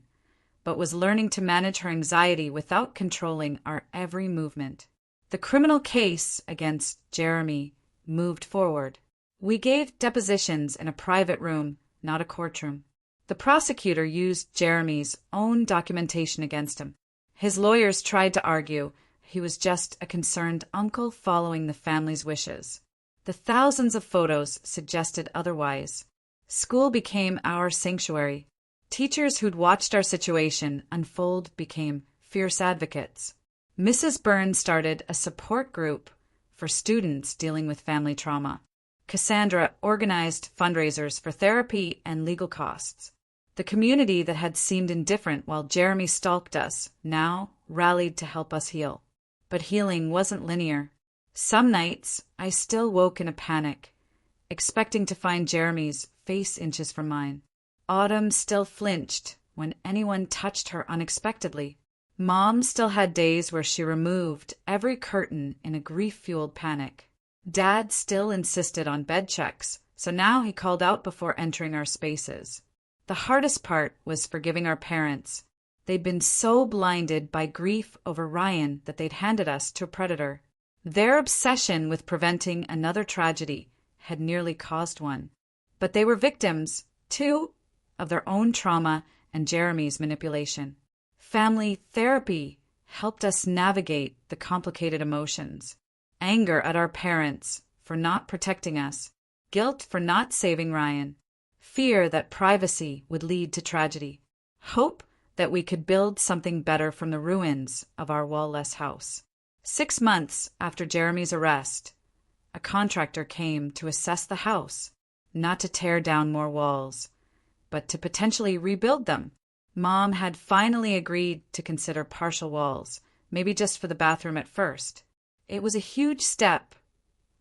but was learning to manage her anxiety without controlling our every movement. The criminal case against Jeremy moved forward. We gave depositions in a private room, not a courtroom. The prosecutor used Jeremy's own documentation against him. His lawyers tried to argue he was just a concerned uncle following the family's wishes. The thousands of photos suggested otherwise. School became our sanctuary. Teachers who'd watched our situation unfold became fierce advocates. Mrs. Byrne started a support group for students dealing with family trauma. Cassandra organized fundraisers for therapy and legal costs. The community that had seemed indifferent while Jeremy stalked us now rallied to help us heal. But healing wasn't linear. Some nights, I still woke in a panic, expecting to find Jeremy's face inches from mine. Autumn still flinched when anyone touched her unexpectedly. Mom still had days where she removed every curtain in a grief-fueled panic. Dad still insisted on bed checks, so now he called out before entering our spaces. The hardest part was forgiving our parents. They'd been so blinded by grief over Ryan that they'd handed us to a predator. Their obsession with preventing another tragedy had nearly caused one. But they were victims, too, of their own trauma and Jeremy's manipulation. Family therapy helped us navigate the complicated emotions. Anger at our parents for not protecting us. Guilt for not saving Ryan. fear that privacy would lead to tragedy, hope that we could build something better from the ruins of our wall-less house. 6 months after Jeremy's arrest, a contractor came to assess the house, not to tear down more walls, but to potentially rebuild them. Mom had finally agreed to consider partial walls, maybe just for the bathroom at first. It was a huge step,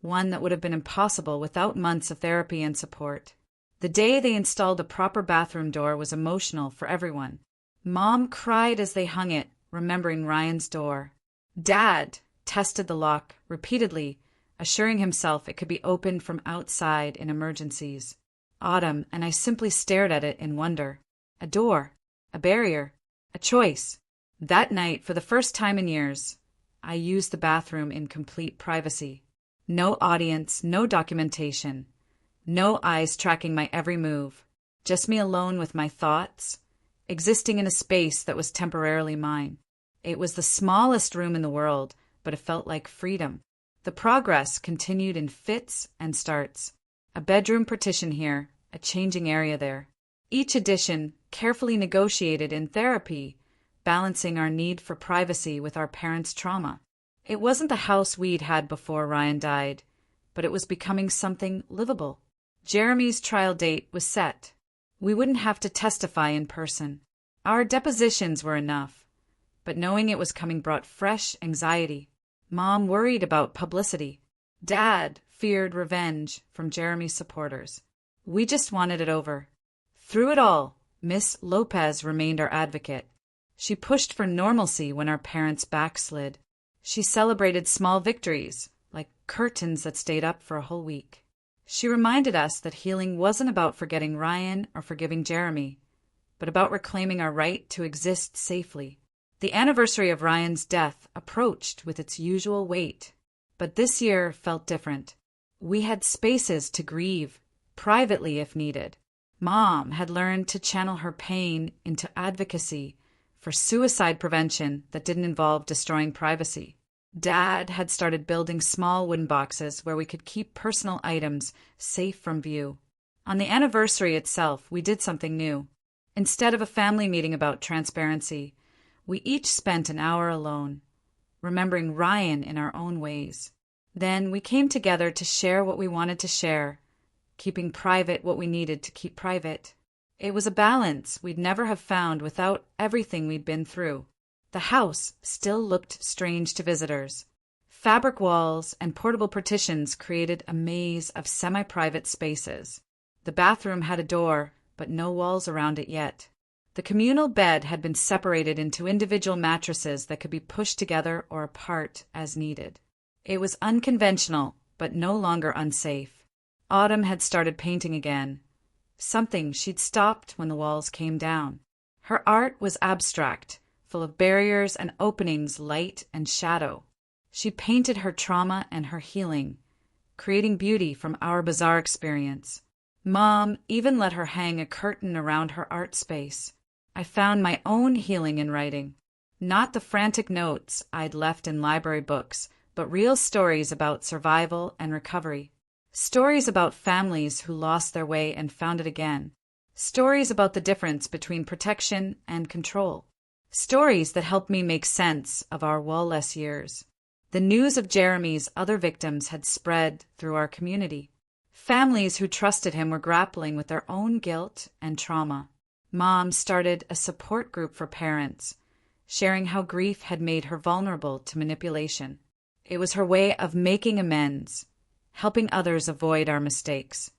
one that would have been impossible without months of therapy and support. The day they installed a proper bathroom door was emotional for everyone. Mom cried as they hung it, remembering Ryan's door. Dad tested the lock repeatedly, assuring himself it could be opened from outside in emergencies. Autumn and I simply stared at it in wonder. A door, a barrier, a choice. That night, for the first time in years, I used the bathroom in complete privacy. No audience, no documentation, no eyes tracking my every move. Just me alone with my thoughts, existing in a space that was temporarily mine. It was the smallest room in the world, but it felt like freedom. The progress continued in fits and starts. A bedroom partition here, a changing area there. Each addition carefully negotiated in therapy, balancing our need for privacy with our parents' trauma. It wasn't the house we'd had before Ryan died, but it was becoming something livable. Jeremy's trial date was set. We wouldn't have to testify in person. Our depositions were enough, but knowing it was coming brought fresh anxiety. Mom worried about publicity. Dad feared revenge from Jeremy's supporters. We just wanted it over. Through it all, Miss Lopez remained our advocate. She pushed for normalcy when our parents backslid. She celebrated small victories, like curtains that stayed up for a whole week. She reminded us that healing wasn't about forgetting Ryan or forgiving Jeremy, but about reclaiming our right to exist safely. The anniversary of Ryan's death approached with its usual weight, but this year felt different. We had spaces to grieve, privately if needed. Mom had learned to channel her pain into advocacy for suicide prevention that didn't involve destroying privacy. Dad had started building small wooden boxes where we could keep personal items safe from view. On the anniversary itself, we did something new. Instead of a family meeting about transparency, we each spent an hour alone, remembering Ryan in our own ways. Then we came together to share what we wanted to share, keeping private what we needed to keep private. It was a balance we'd never have found without everything we'd been through. The house still looked strange to visitors. Fabric walls and portable partitions created a maze of semi-private spaces. The bathroom had a door, but no walls around it yet. The communal bed had been separated into individual mattresses that could be pushed together or apart as needed. It was unconventional, but no longer unsafe. Autumn had started painting again, something she'd stopped when the walls came down. Her art was abstract, full of barriers and openings, light and shadow. She painted her trauma and her healing, creating beauty from our bizarre experience. Mom even let her hang a curtain around her art space. I found my own healing in writing, not the frantic notes I'd left in library books, but real stories about survival and recovery. Stories about families who lost their way and found it again. Stories about the difference between protection and control. Stories that helped me make sense of our wall-less years. The news of Jeremy's other victims had spread through our community. Families who trusted him were grappling with their own guilt and trauma. Mom started a support group for parents, sharing how grief had made her vulnerable to manipulation. It was her way of making amends, helping others avoid our mistakes.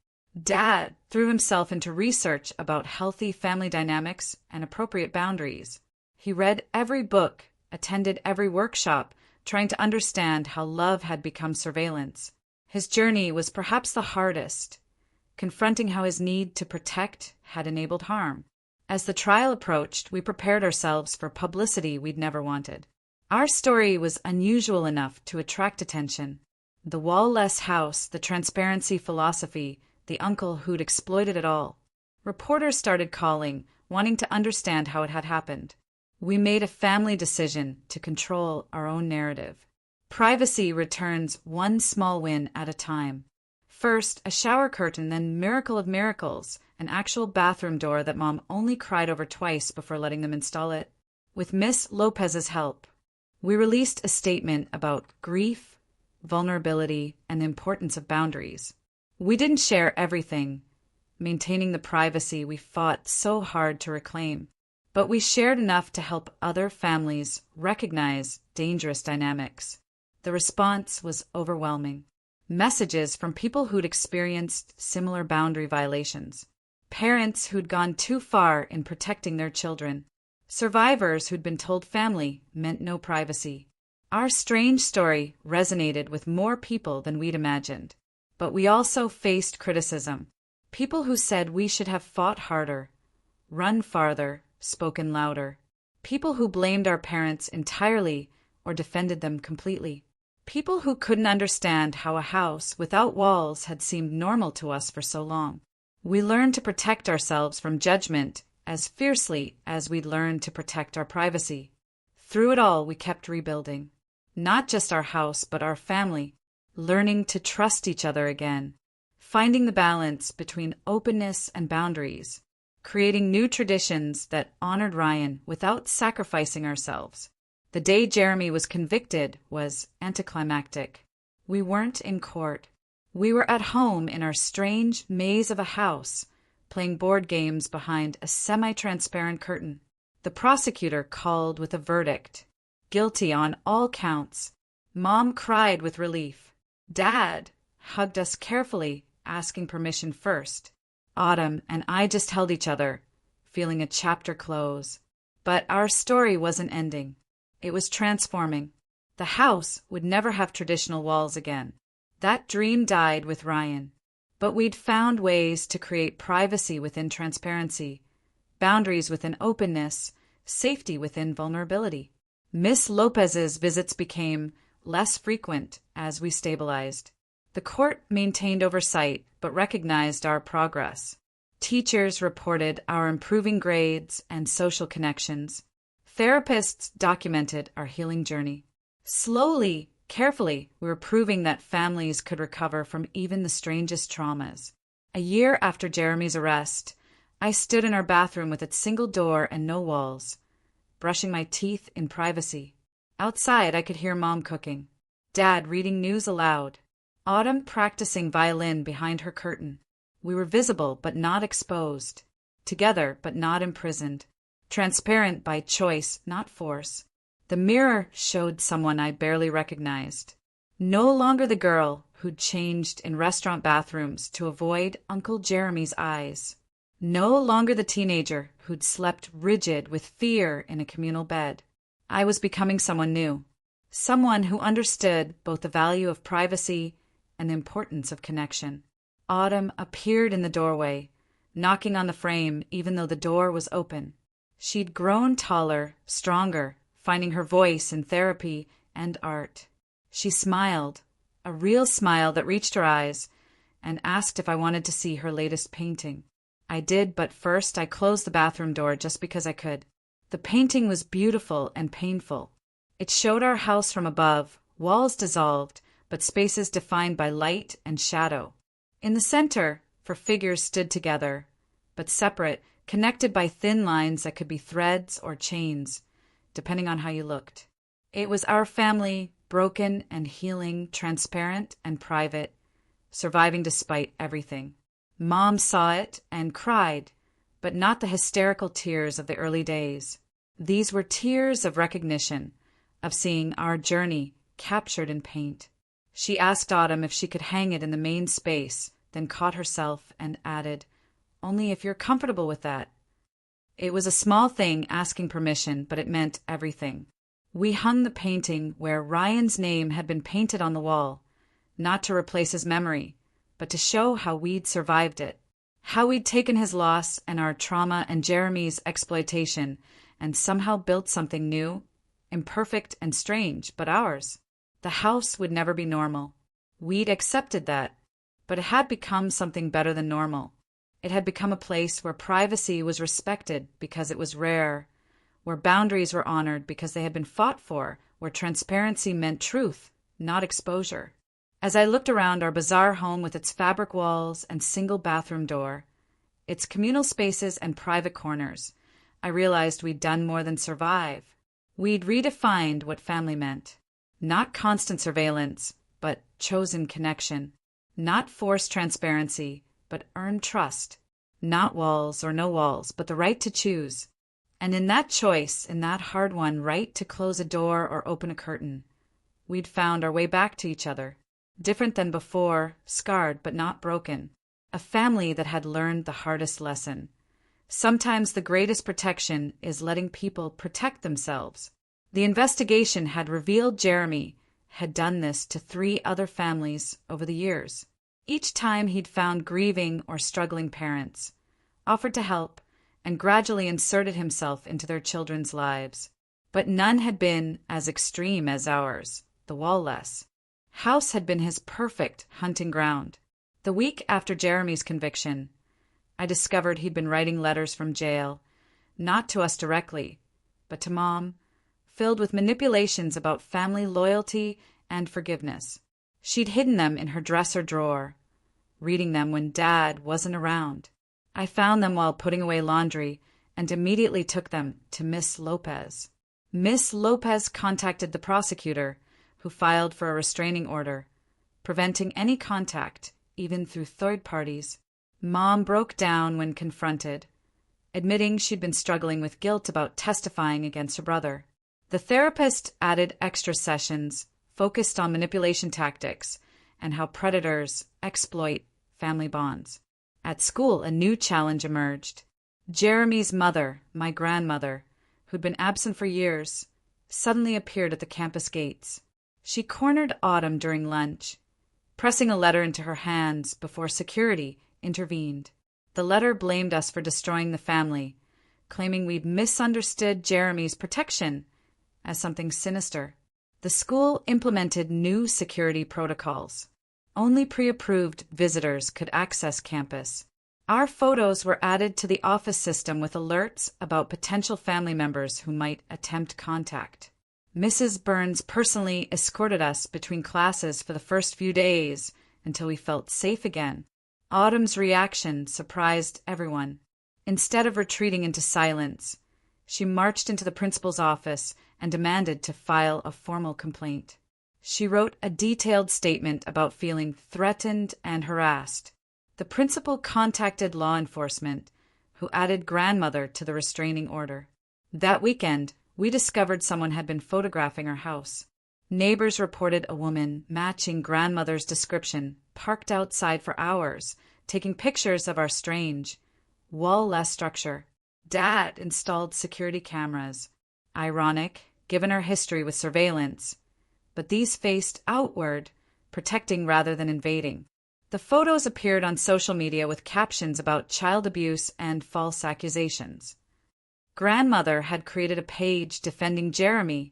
Dad threw himself into research about healthy family dynamics and appropriate boundaries. He read every book, attended every workshop, trying to understand how love had become surveillance. His journey was perhaps the hardest, confronting how his need to protect had enabled harm. As the trial approached, we prepared ourselves for publicity we'd never wanted. Our story was unusual enough to attract attention. The wall-less house, the transparency philosophy, the uncle who'd exploited it all. Reporters started calling, wanting to understand how it had happened. We made a family decision to control our own narrative. Privacy returns one small win at a time. First, a shower curtain, then miracle of miracles, an actual bathroom door that Mom only cried over twice before letting them install it. With Miss Lopez's help, we released a statement about grief, vulnerability, and the importance of boundaries. We didn't share everything, maintaining the privacy we fought so hard to reclaim, but we shared enough to help other families recognize dangerous dynamics. The response was overwhelming. Messages from people who'd experienced similar boundary violations, parents who'd gone too far in protecting their children, survivors who'd been told family meant no privacy. Our strange story resonated with more people than we'd imagined, but we also faced criticism. People who said we should have fought harder, run farther, spoken louder. People who blamed our parents entirely or defended them completely. People who couldn't understand how a house without walls had seemed normal to us for so long. We learned to protect ourselves from judgment as fiercely as we'd learned to protect our privacy. Through it all, we kept rebuilding. Not just our house, but our family. Learning to trust each other again. Finding the balance between openness and boundaries. Creating new traditions that honored Ryan without sacrificing ourselves. The day Jeremy was convicted was anticlimactic. We weren't in court. We were at home in our strange maze of a house, playing board games behind a semi-transparent curtain. The prosecutor called with a verdict. Guilty on all counts. Mom cried with relief. Dad hugged us carefully, asking permission first. Autumn and I just held each other, feeling a chapter close. But our story wasn't ending. It was transforming. The house would never have traditional walls again. That dream died with Ryan. But we'd found ways to create privacy within transparency, boundaries within openness, safety within vulnerability. Miss Lopez's visits became less frequent as we stabilized. The court maintained oversight but recognized our progress. Teachers reported our improving grades and social connections. Therapists documented our healing journey. Slowly, carefully, we were proving that families could recover from even the strangest traumas. A year after Jeremy's arrest, I stood in our bathroom with its single door and no walls, brushing my teeth in privacy. Outside, I could hear Mom cooking, Dad reading news aloud, Autumn practicing violin behind her curtain. We were visible but not exposed, together but not imprisoned. Transparent by choice, not force. The mirror showed someone I barely recognized. No longer the girl who'd changed in restaurant bathrooms to avoid Uncle Jeremy's eyes. No longer the teenager who'd slept rigid with fear in a communal bed. I was becoming someone new. Someone who understood both the value of privacy and the importance of connection. Autumn appeared in the doorway, knocking on the frame even though the door was open. She'd grown taller, stronger, finding her voice in therapy and art. She smiled, a real smile that reached her eyes, and asked if I wanted to see her latest painting. I did, but first I closed the bathroom door just because I could. The painting was beautiful and painful. It showed our house from above, walls dissolved, but spaces defined by light and shadow. In the center, four figures stood together, but separate, connected by thin lines that could be threads or chains, depending on how you looked. It was our family, broken and healing, transparent and private, surviving despite everything. Mom saw it and cried, but not the hysterical tears of the early days. These were tears of recognition, of seeing our journey captured in paint. She asked Autumn if she could hang it in the main space, then caught herself and added, "Only if you're comfortable with that." It was a small thing asking permission, but it meant everything. We hung the painting where Ryan's name had been painted on the wall, not to replace his memory, but to show how we'd survived it, how we'd taken his loss and our trauma and Jeremy's exploitation and somehow built something new, imperfect and strange, but ours. The house would never be normal. We'd accepted that, but it had become something better than normal. It had become a place where privacy was respected because it was rare, where boundaries were honored because they had been fought for, where transparency meant truth, not exposure. As I looked around our bizarre home with its fabric walls and single bathroom door, its communal spaces and private corners, I realized we'd done more than survive. We'd redefined what family meant. Not constant surveillance, but chosen connection. Not forced transparency, but earned trust. Not walls or no walls, but the right to choose. And in that choice, in that hard-won right to close a door or open a curtain, we'd found our way back to each other. Different than before, scarred but not broken. A family that had learned the hardest lesson. Sometimes the greatest protection is letting people protect themselves. The investigation had revealed Jeremy had done this to 3 other families over the years. Each time he'd found grieving or struggling parents, offered to help, and gradually inserted himself into their children's lives. But none had been as extreme as ours, the Wall-less. House had been his perfect hunting ground. The week after Jeremy's conviction, I discovered he'd been writing letters from jail, not to us directly, but to Mom, filled with manipulations about family loyalty and forgiveness. She'd hidden them in her dresser drawer, reading them when Dad wasn't around. I found them while putting away laundry and immediately took them to Miss Lopez. Miss Lopez contacted the prosecutor, who filed for a restraining order, preventing any contact, even through third parties. Mom broke down when confronted, admitting she'd been struggling with guilt about testifying against her brother. The therapist added extra sessions focused on manipulation tactics and how predators exploit family bonds. At school, a new challenge emerged. Jeremy's mother, my grandmother, who'd been absent for years, suddenly appeared at the campus gates. She cornered Autumn during lunch, pressing a letter into her hands before security intervened. The letter blamed us for destroying the family, claiming we'd misunderstood Jeremy's protection as something sinister. The school implemented new security protocols. Only pre-approved visitors could access campus. Our photos were added to the office system with alerts about potential family members who might attempt contact. Mrs. Burns personally escorted us between classes for the first few days until we felt safe again. Autumn's reaction surprised everyone. Instead of retreating into silence, she marched into the principal's office and demanded to file a formal complaint. She wrote a detailed statement about feeling threatened and harassed. The principal contacted law enforcement, who added grandmother to the restraining order. That weekend, we discovered someone had been photographing our house. Neighbors reported a woman matching grandmother's description, parked outside for hours, taking pictures of our strange, wall-less structure. Dad installed security cameras. Ironic, given our history with surveillance. But these faced outward, protecting rather than invading. The photos appeared on social media with captions about child abuse and false accusations. Grandmother had created a page defending Jeremy,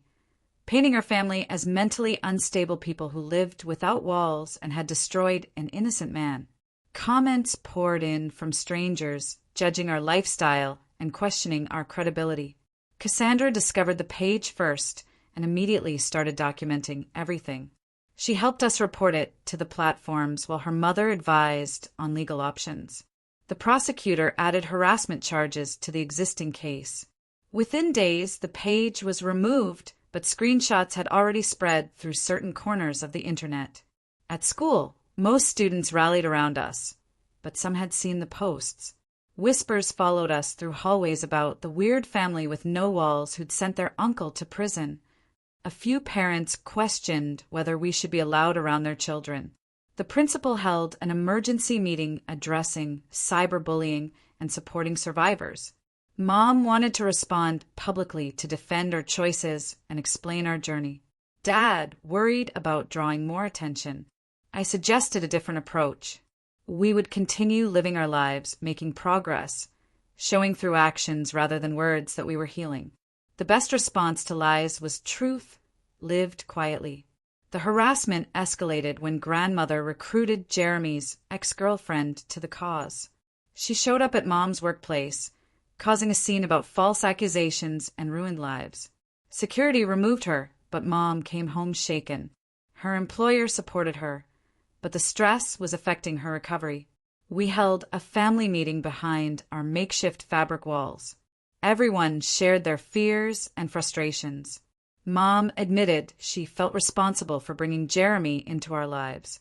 painting her family as mentally unstable people who lived without walls and had destroyed an innocent man. Comments poured in from strangers, judging our lifestyle and questioning our credibility. Cassandra discovered the page first and immediately started documenting everything. She helped us report it to the platforms while her mother advised on legal options. The prosecutor added harassment charges to the existing case. Within days, the page was removed, but screenshots had already spread through certain corners of the internet. At school, most students rallied around us, but some had seen the posts. Whispers followed us through hallways about the weird family with no walls who'd sent their uncle to prison. A few parents questioned whether we should be allowed around their children. The principal held an emergency meeting addressing cyberbullying and supporting survivors. Mom wanted to respond publicly to defend our choices and explain our journey. Dad worried about drawing more attention. I suggested a different approach. We would continue living our lives, making progress, showing through actions rather than words that we were healing. The best response to lies was truth, lived quietly. The harassment escalated when grandmother recruited Jeremy's ex-girlfriend to the cause. She showed up at Mom's workplace, causing a scene about false accusations and ruined lives. Security removed her, but Mom came home shaken. Her employer supported her, but the stress was affecting her recovery. We held a family meeting behind our makeshift fabric walls. Everyone shared their fears and frustrations. Mom admitted she felt responsible for bringing Jeremy into our lives.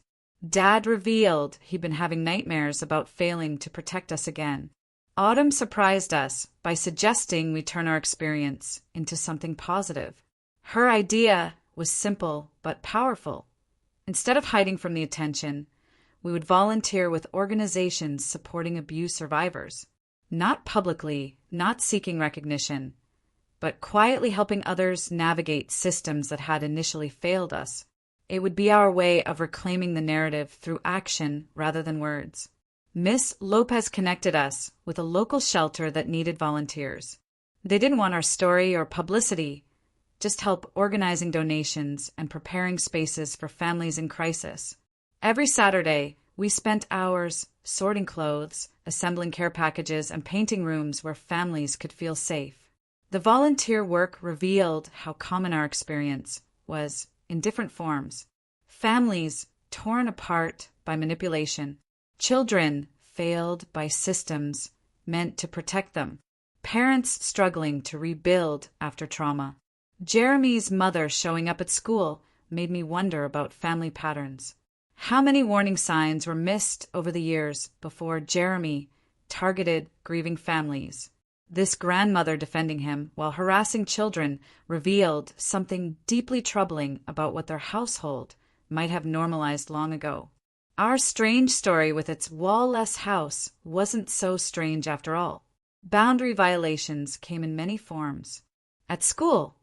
Dad revealed he'd been having nightmares about failing to protect us again. Autumn surprised us by suggesting we turn our experience into something positive. Her idea was simple but powerful. Instead of hiding from the attention, we would volunteer with organizations supporting abuse survivors. Not publicly, not seeking recognition, but quietly helping others navigate systems that had initially failed us. It would be our way of reclaiming the narrative through action rather than words. Miss Lopez connected us with a local shelter that needed volunteers. They didn't want our story or publicity, just help organizing donations and preparing spaces for families in crisis. Every Saturday, we spent hours sorting clothes, assembling care packages, and painting rooms where families could feel safe. The volunteer work revealed how common our experience was in different forms. Families torn apart by manipulation. Children failed by systems meant to protect them. Parents struggling to rebuild after trauma. Jeremy's mother showing up at school made me wonder about family patterns. How many warning signs were missed over the years before Jeremy targeted grieving families? This grandmother defending him while harassing children revealed something deeply troubling about what their household might have normalized long ago. Our strange story with its wall-less house wasn't so strange after all. Boundary violations came in many forms. At school,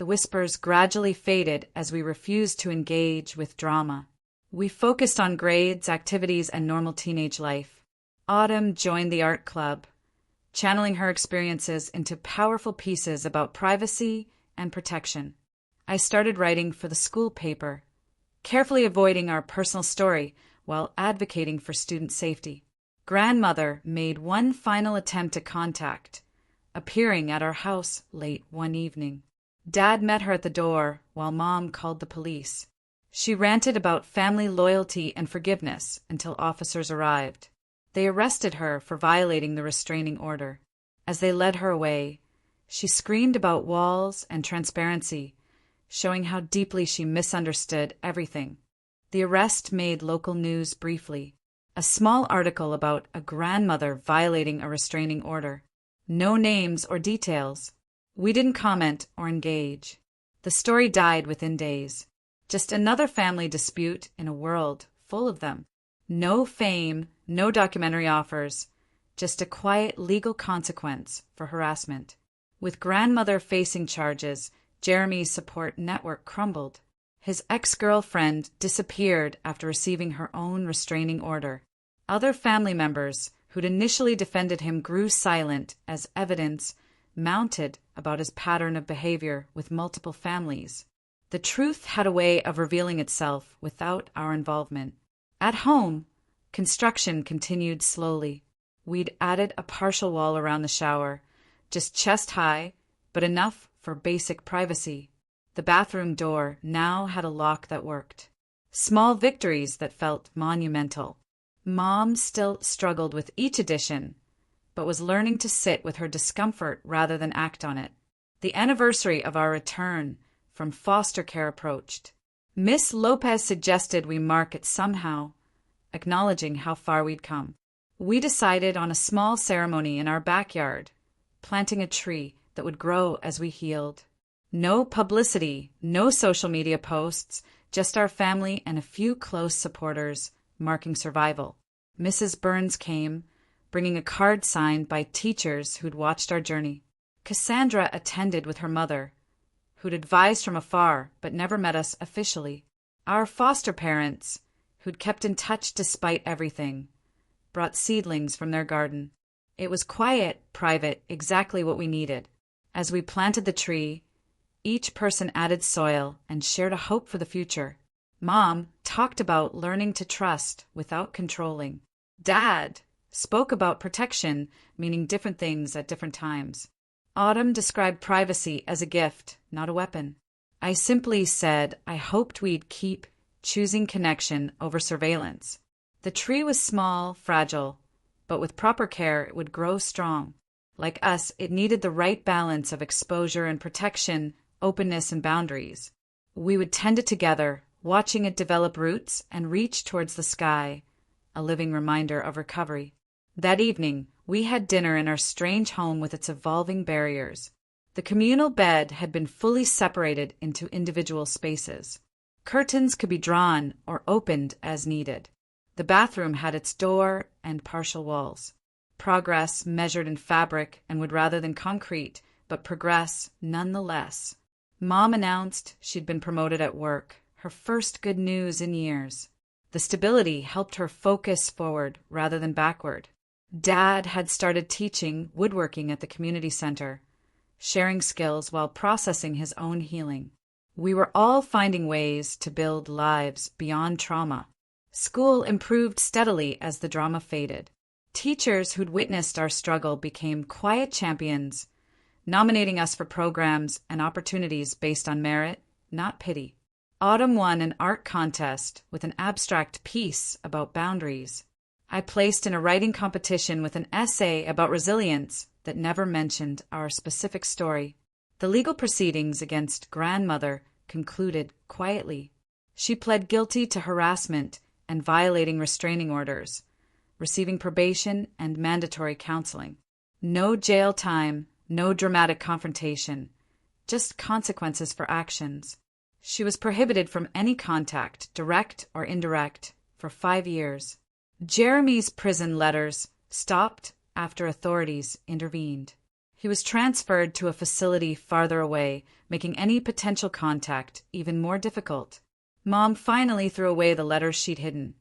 the whispers gradually faded as we refused to engage with drama. We focused on grades, activities, and normal teenage life. Autumn joined the art club, channeling her experiences into powerful pieces about privacy and protection. I started writing for the school paper, carefully avoiding our personal story while advocating for student safety. Grandmother made one final attempt at contact, appearing at our house late one evening. Dad met her at the door while Mom called the police. She ranted about family loyalty and forgiveness until officers arrived. They arrested her for violating the restraining order. As they led her away, she screamed about walls and transparency, showing how deeply she misunderstood everything. The arrest made local news briefly. A small article about a grandmother violating a restraining order. No names or details. We didn't comment or engage. The story died within days. Just another family dispute in a world full of them. No fame, no documentary offers, just a quiet legal consequence for harassment. With grandmother facing charges, Jeremy's support network crumbled. His ex-girlfriend disappeared after receiving her own restraining order. Other family members who'd initially defended him grew silent as evidence mounted about his pattern of behavior with multiple families. The truth had a way of revealing itself without our involvement. At home, construction continued slowly. We'd added a partial wall around the shower, just chest high, but enough for basic privacy. The bathroom door now had a lock that worked. Small victories that felt monumental. Mom still struggled with each addition, but was learning to sit with her discomfort rather than act on it. The anniversary of our return from foster care approached. Miss Lopez suggested we mark it somehow, acknowledging how far we'd come. We decided on a small ceremony in our backyard, planting a tree that would grow as we healed. No publicity, no social media posts, just our family and a few close supporters marking survival. Mrs. Burns came, bringing a card signed by teachers who'd watched our journey. Cassandra attended with her mother, who'd advised from afar but never met us officially. Our foster parents, who'd kept in touch despite everything, brought seedlings from their garden. It was quiet, private, exactly what we needed. As we planted the tree, each person added soil and shared a hope for the future. Mom talked about learning to trust without controlling. Dad spoke about protection, meaning different things at different times. Autumn described privacy as a gift, not a weapon. I simply said I hoped we'd keep choosing connection over surveillance. The tree was small, fragile, but with proper care it would grow strong. Like us, it needed the right balance of exposure and protection, openness and boundaries. We would tend it together, watching it develop roots and reach towards the sky, a living reminder of recovery. That evening, we had dinner in our strange home with its evolving barriers. The communal bed had been fully separated into individual spaces. Curtains could be drawn or opened as needed. The bathroom had its door and partial walls. Progress measured in fabric and wood rather than concrete, but progress nonetheless. Mom announced she'd been promoted at work, her first good news in years. The stability helped her focus forward rather than backward. Dad had started teaching woodworking at the community center, sharing skills while processing his own healing. We were all finding ways to build lives beyond trauma. School improved steadily as the drama faded. Teachers who'd witnessed our struggle became quiet champions, nominating us for programs and opportunities based on merit, not pity. Autumn won an art contest with an abstract piece about boundaries. I placed in a writing competition with an essay about resilience that never mentioned our specific story. The legal proceedings against grandmother concluded quietly. She pled guilty to harassment and violating restraining orders, receiving probation and mandatory counseling. No jail time, no dramatic confrontation, just consequences for actions. She was prohibited from any contact, direct or indirect, for 5 years. Jeremy's prison letters stopped after authorities intervened. He was transferred to a facility farther away, making any potential contact even more difficult. Mom finally threw away the letters she'd hidden,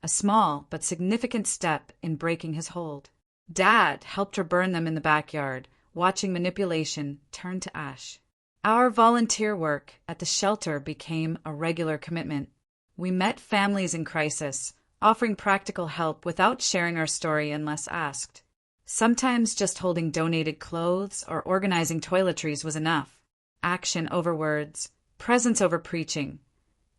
a small but significant step in breaking his hold. Dad helped her burn them in the backyard, watching manipulation turn to ash. Our volunteer work at the shelter became a regular commitment. We met families in crisis, offering practical help without sharing our story unless asked. Sometimes just holding donated clothes or organizing toiletries was enough. Action over words, presence over preaching.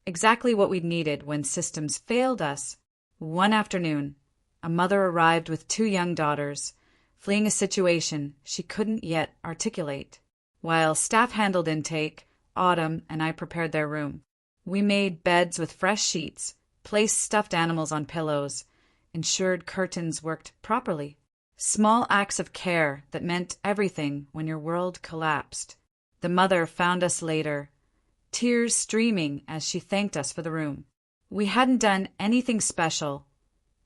Exactly what we'd needed when systems failed us. One afternoon, a mother arrived with 2 young daughters, fleeing a situation she couldn't yet articulate. While staff handled intake, Autumn and I prepared their room. We made beds with fresh sheets, placed stuffed animals on pillows, ensured curtains worked properly. Small acts of care that meant everything when your world collapsed. The mother found us later, tears streaming as she thanked us for the room. We hadn't done anything special,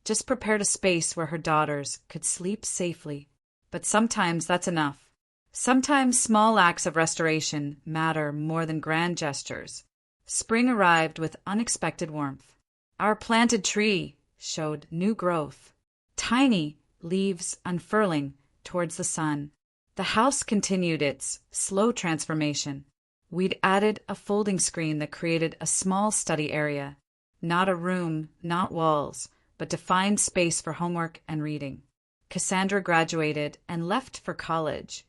just prepared a space where her daughters could sleep safely. But sometimes that's enough. Sometimes small acts of restoration matter more than grand gestures. Spring arrived with unexpected warmth. Our planted tree showed new growth, tiny leaves unfurling towards the sun. The house continued its slow transformation. We'd added a folding screen that created a small study area. Not a room, not walls, but defined space for homework and reading. Cassandra graduated and left for college,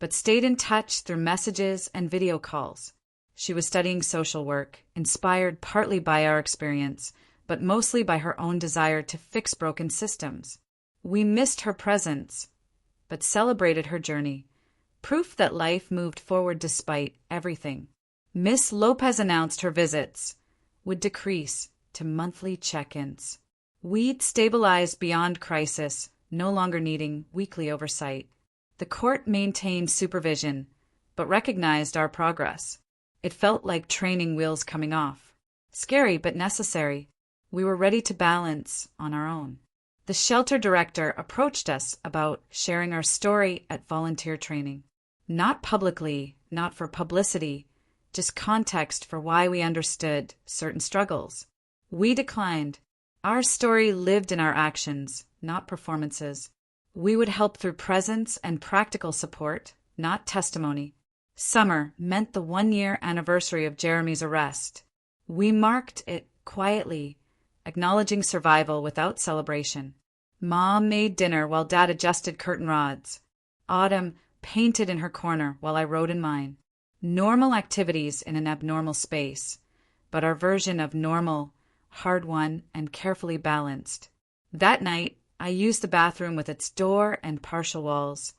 but stayed in touch through messages and video calls. She was studying social work, inspired partly by our experience, but mostly by her own desire to fix broken systems. We missed her presence, but celebrated her journey, proof that life moved forward despite everything. Miss Lopez announced her visits would decrease to monthly check-ins. We'd stabilized beyond crisis, no longer needing weekly oversight. The court maintained supervision, but recognized our progress. It felt like training wheels coming off. Scary but necessary. We were ready to balance on our own. The shelter director approached us about sharing our story at volunteer training. Not publicly, not for publicity, just context for why we understood certain struggles. We declined. Our story lived in our actions, not performances. We would help through presence and practical support, not testimony. Summer meant the 1-year anniversary of Jeremy's arrest. We marked it quietly, acknowledging survival without celebration. Mom made dinner while Dad adjusted curtain rods. Autumn painted in her corner while I wrote in mine. Normal activities in an abnormal space. but our version of normal, hard-won, and carefully balanced. That night, I used the bathroom with its door and partial walls,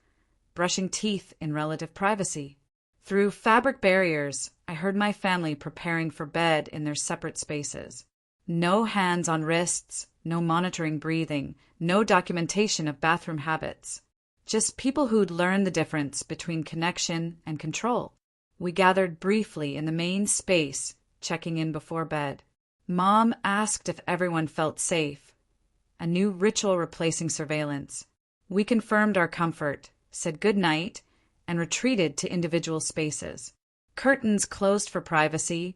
brushing teeth in relative privacy. Through fabric barriers, I heard my family preparing for bed in their separate spaces. No hands on wrists, no monitoring breathing, no documentation of bathroom habits. Just people who'd learned the difference between connection and control. We gathered briefly in the main space, checking in before bed. Mom asked if everyone felt safe, a new ritual replacing surveillance. We confirmed our comfort, said good night, and retreated to individual spaces. Curtains closed for privacy,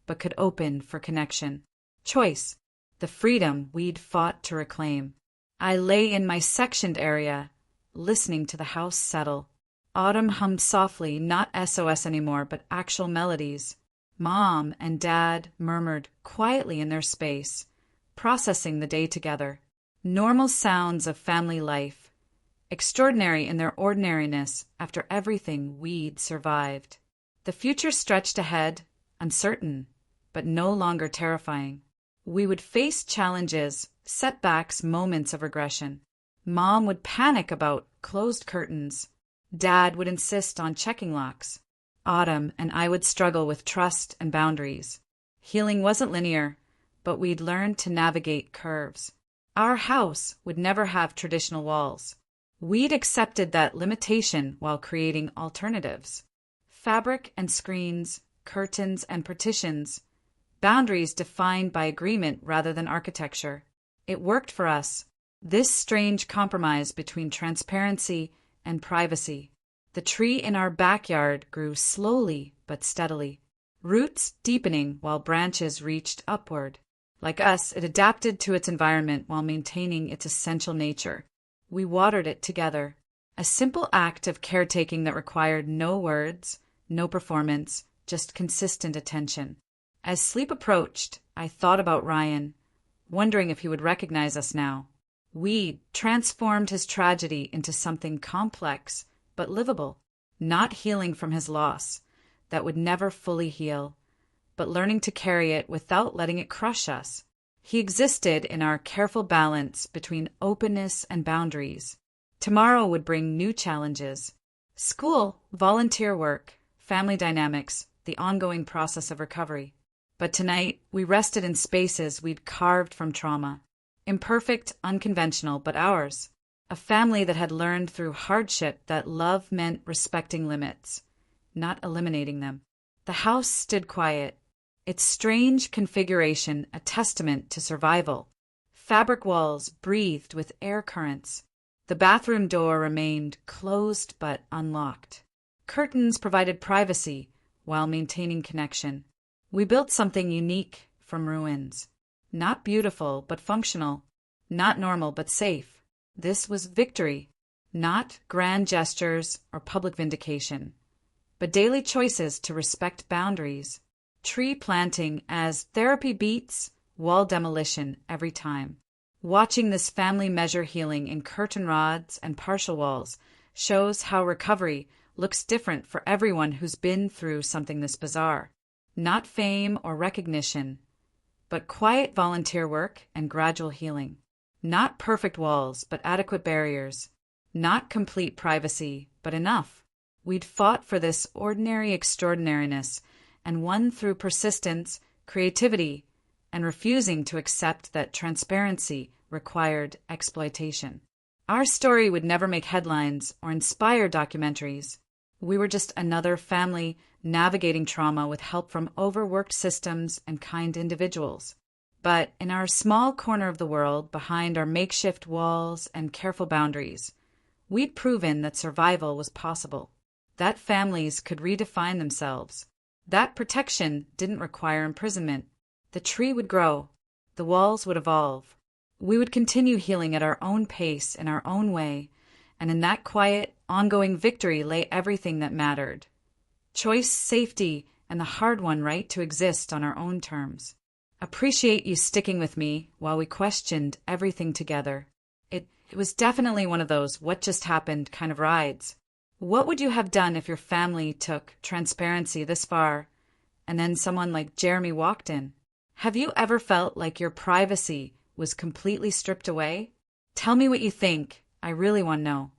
but could open for connection. Choice, the freedom we'd fought to reclaim. I lay in my sectioned area, listening to the house settle. Autumn hummed softly, not SOS anymore, but actual melodies. Mom and Dad murmured quietly in their space, processing the day together. Normal sounds of family life, extraordinary in their ordinariness after everything we'd survived. The future stretched ahead, uncertain, but no longer terrifying. We would face challenges, setbacks, moments of regression. Mom would panic about closed curtains. Dad would insist on checking locks. Autumn and I would struggle with trust and boundaries. Healing wasn't linear, but we'd learned to navigate curves. Our house would never have traditional walls. We'd accepted that limitation while creating alternatives. Fabric and screens, curtains and partitions, boundaries defined by agreement rather than architecture. It worked for us. This strange compromise between transparency and privacy. The tree in our backyard grew slowly but steadily, roots deepening while branches reached upward. Like us, it adapted to its environment while maintaining its essential nature. We watered it together, a simple act of caretaking that required no words, no performance, just consistent attention. As sleep approached, I thought about Ryan, wondering if he would recognize us now. We'd transformed his tragedy into something complex but livable, not healing from his loss, that would never fully heal, but learning to carry it without letting it crush us. He existed in our careful balance between openness and boundaries. Tomorrow would bring new challenges. School, volunteer work, family dynamics, the ongoing process of recovery. But tonight, we rested in spaces we'd carved from trauma. Imperfect, unconventional, but ours. A family that had learned through hardship that love meant respecting limits, not eliminating them. The house stood quiet, its strange configuration a testament to survival. Fabric walls breathed with air currents. The bathroom door remained closed but unlocked. Curtains provided privacy while maintaining connection. We built something unique from ruins. Not beautiful, but functional. Not normal, but safe. This was victory. Not grand gestures or public vindication, but daily choices to respect boundaries. Tree planting as therapy beats wall demolition every time. Watching this family measure healing in curtain rods and partial walls shows how recovery looks different for everyone who's been through something this bizarre. Not fame or recognition, but quiet volunteer work and gradual healing. Not perfect walls, but adequate barriers. Not complete privacy, but enough. We'd fought for this ordinary extraordinariness and won through persistence, creativity, and refusing to accept that transparency required exploitation. Our story would never make headlines or inspire documentaries. We were just another family navigating trauma with help from overworked systems and kind individuals. But in our small corner of the world, behind our makeshift walls and careful boundaries, we'd proven that survival was possible, that families could redefine themselves, that protection didn't require imprisonment. The tree would grow, the walls would evolve. We would continue healing at our own pace, in our own way, and in that quiet, ongoing victory lay everything that mattered. Choice, safety, and the hard-won right to exist on our own terms. Appreciate you sticking with me while we questioned everything together. It was definitely one of those what just happened kind of rides. What would you have done if your family took transparency this far and then someone like Jeremy walked in. Have you ever felt like your privacy was completely stripped away? Tell me what you think. I really want to know.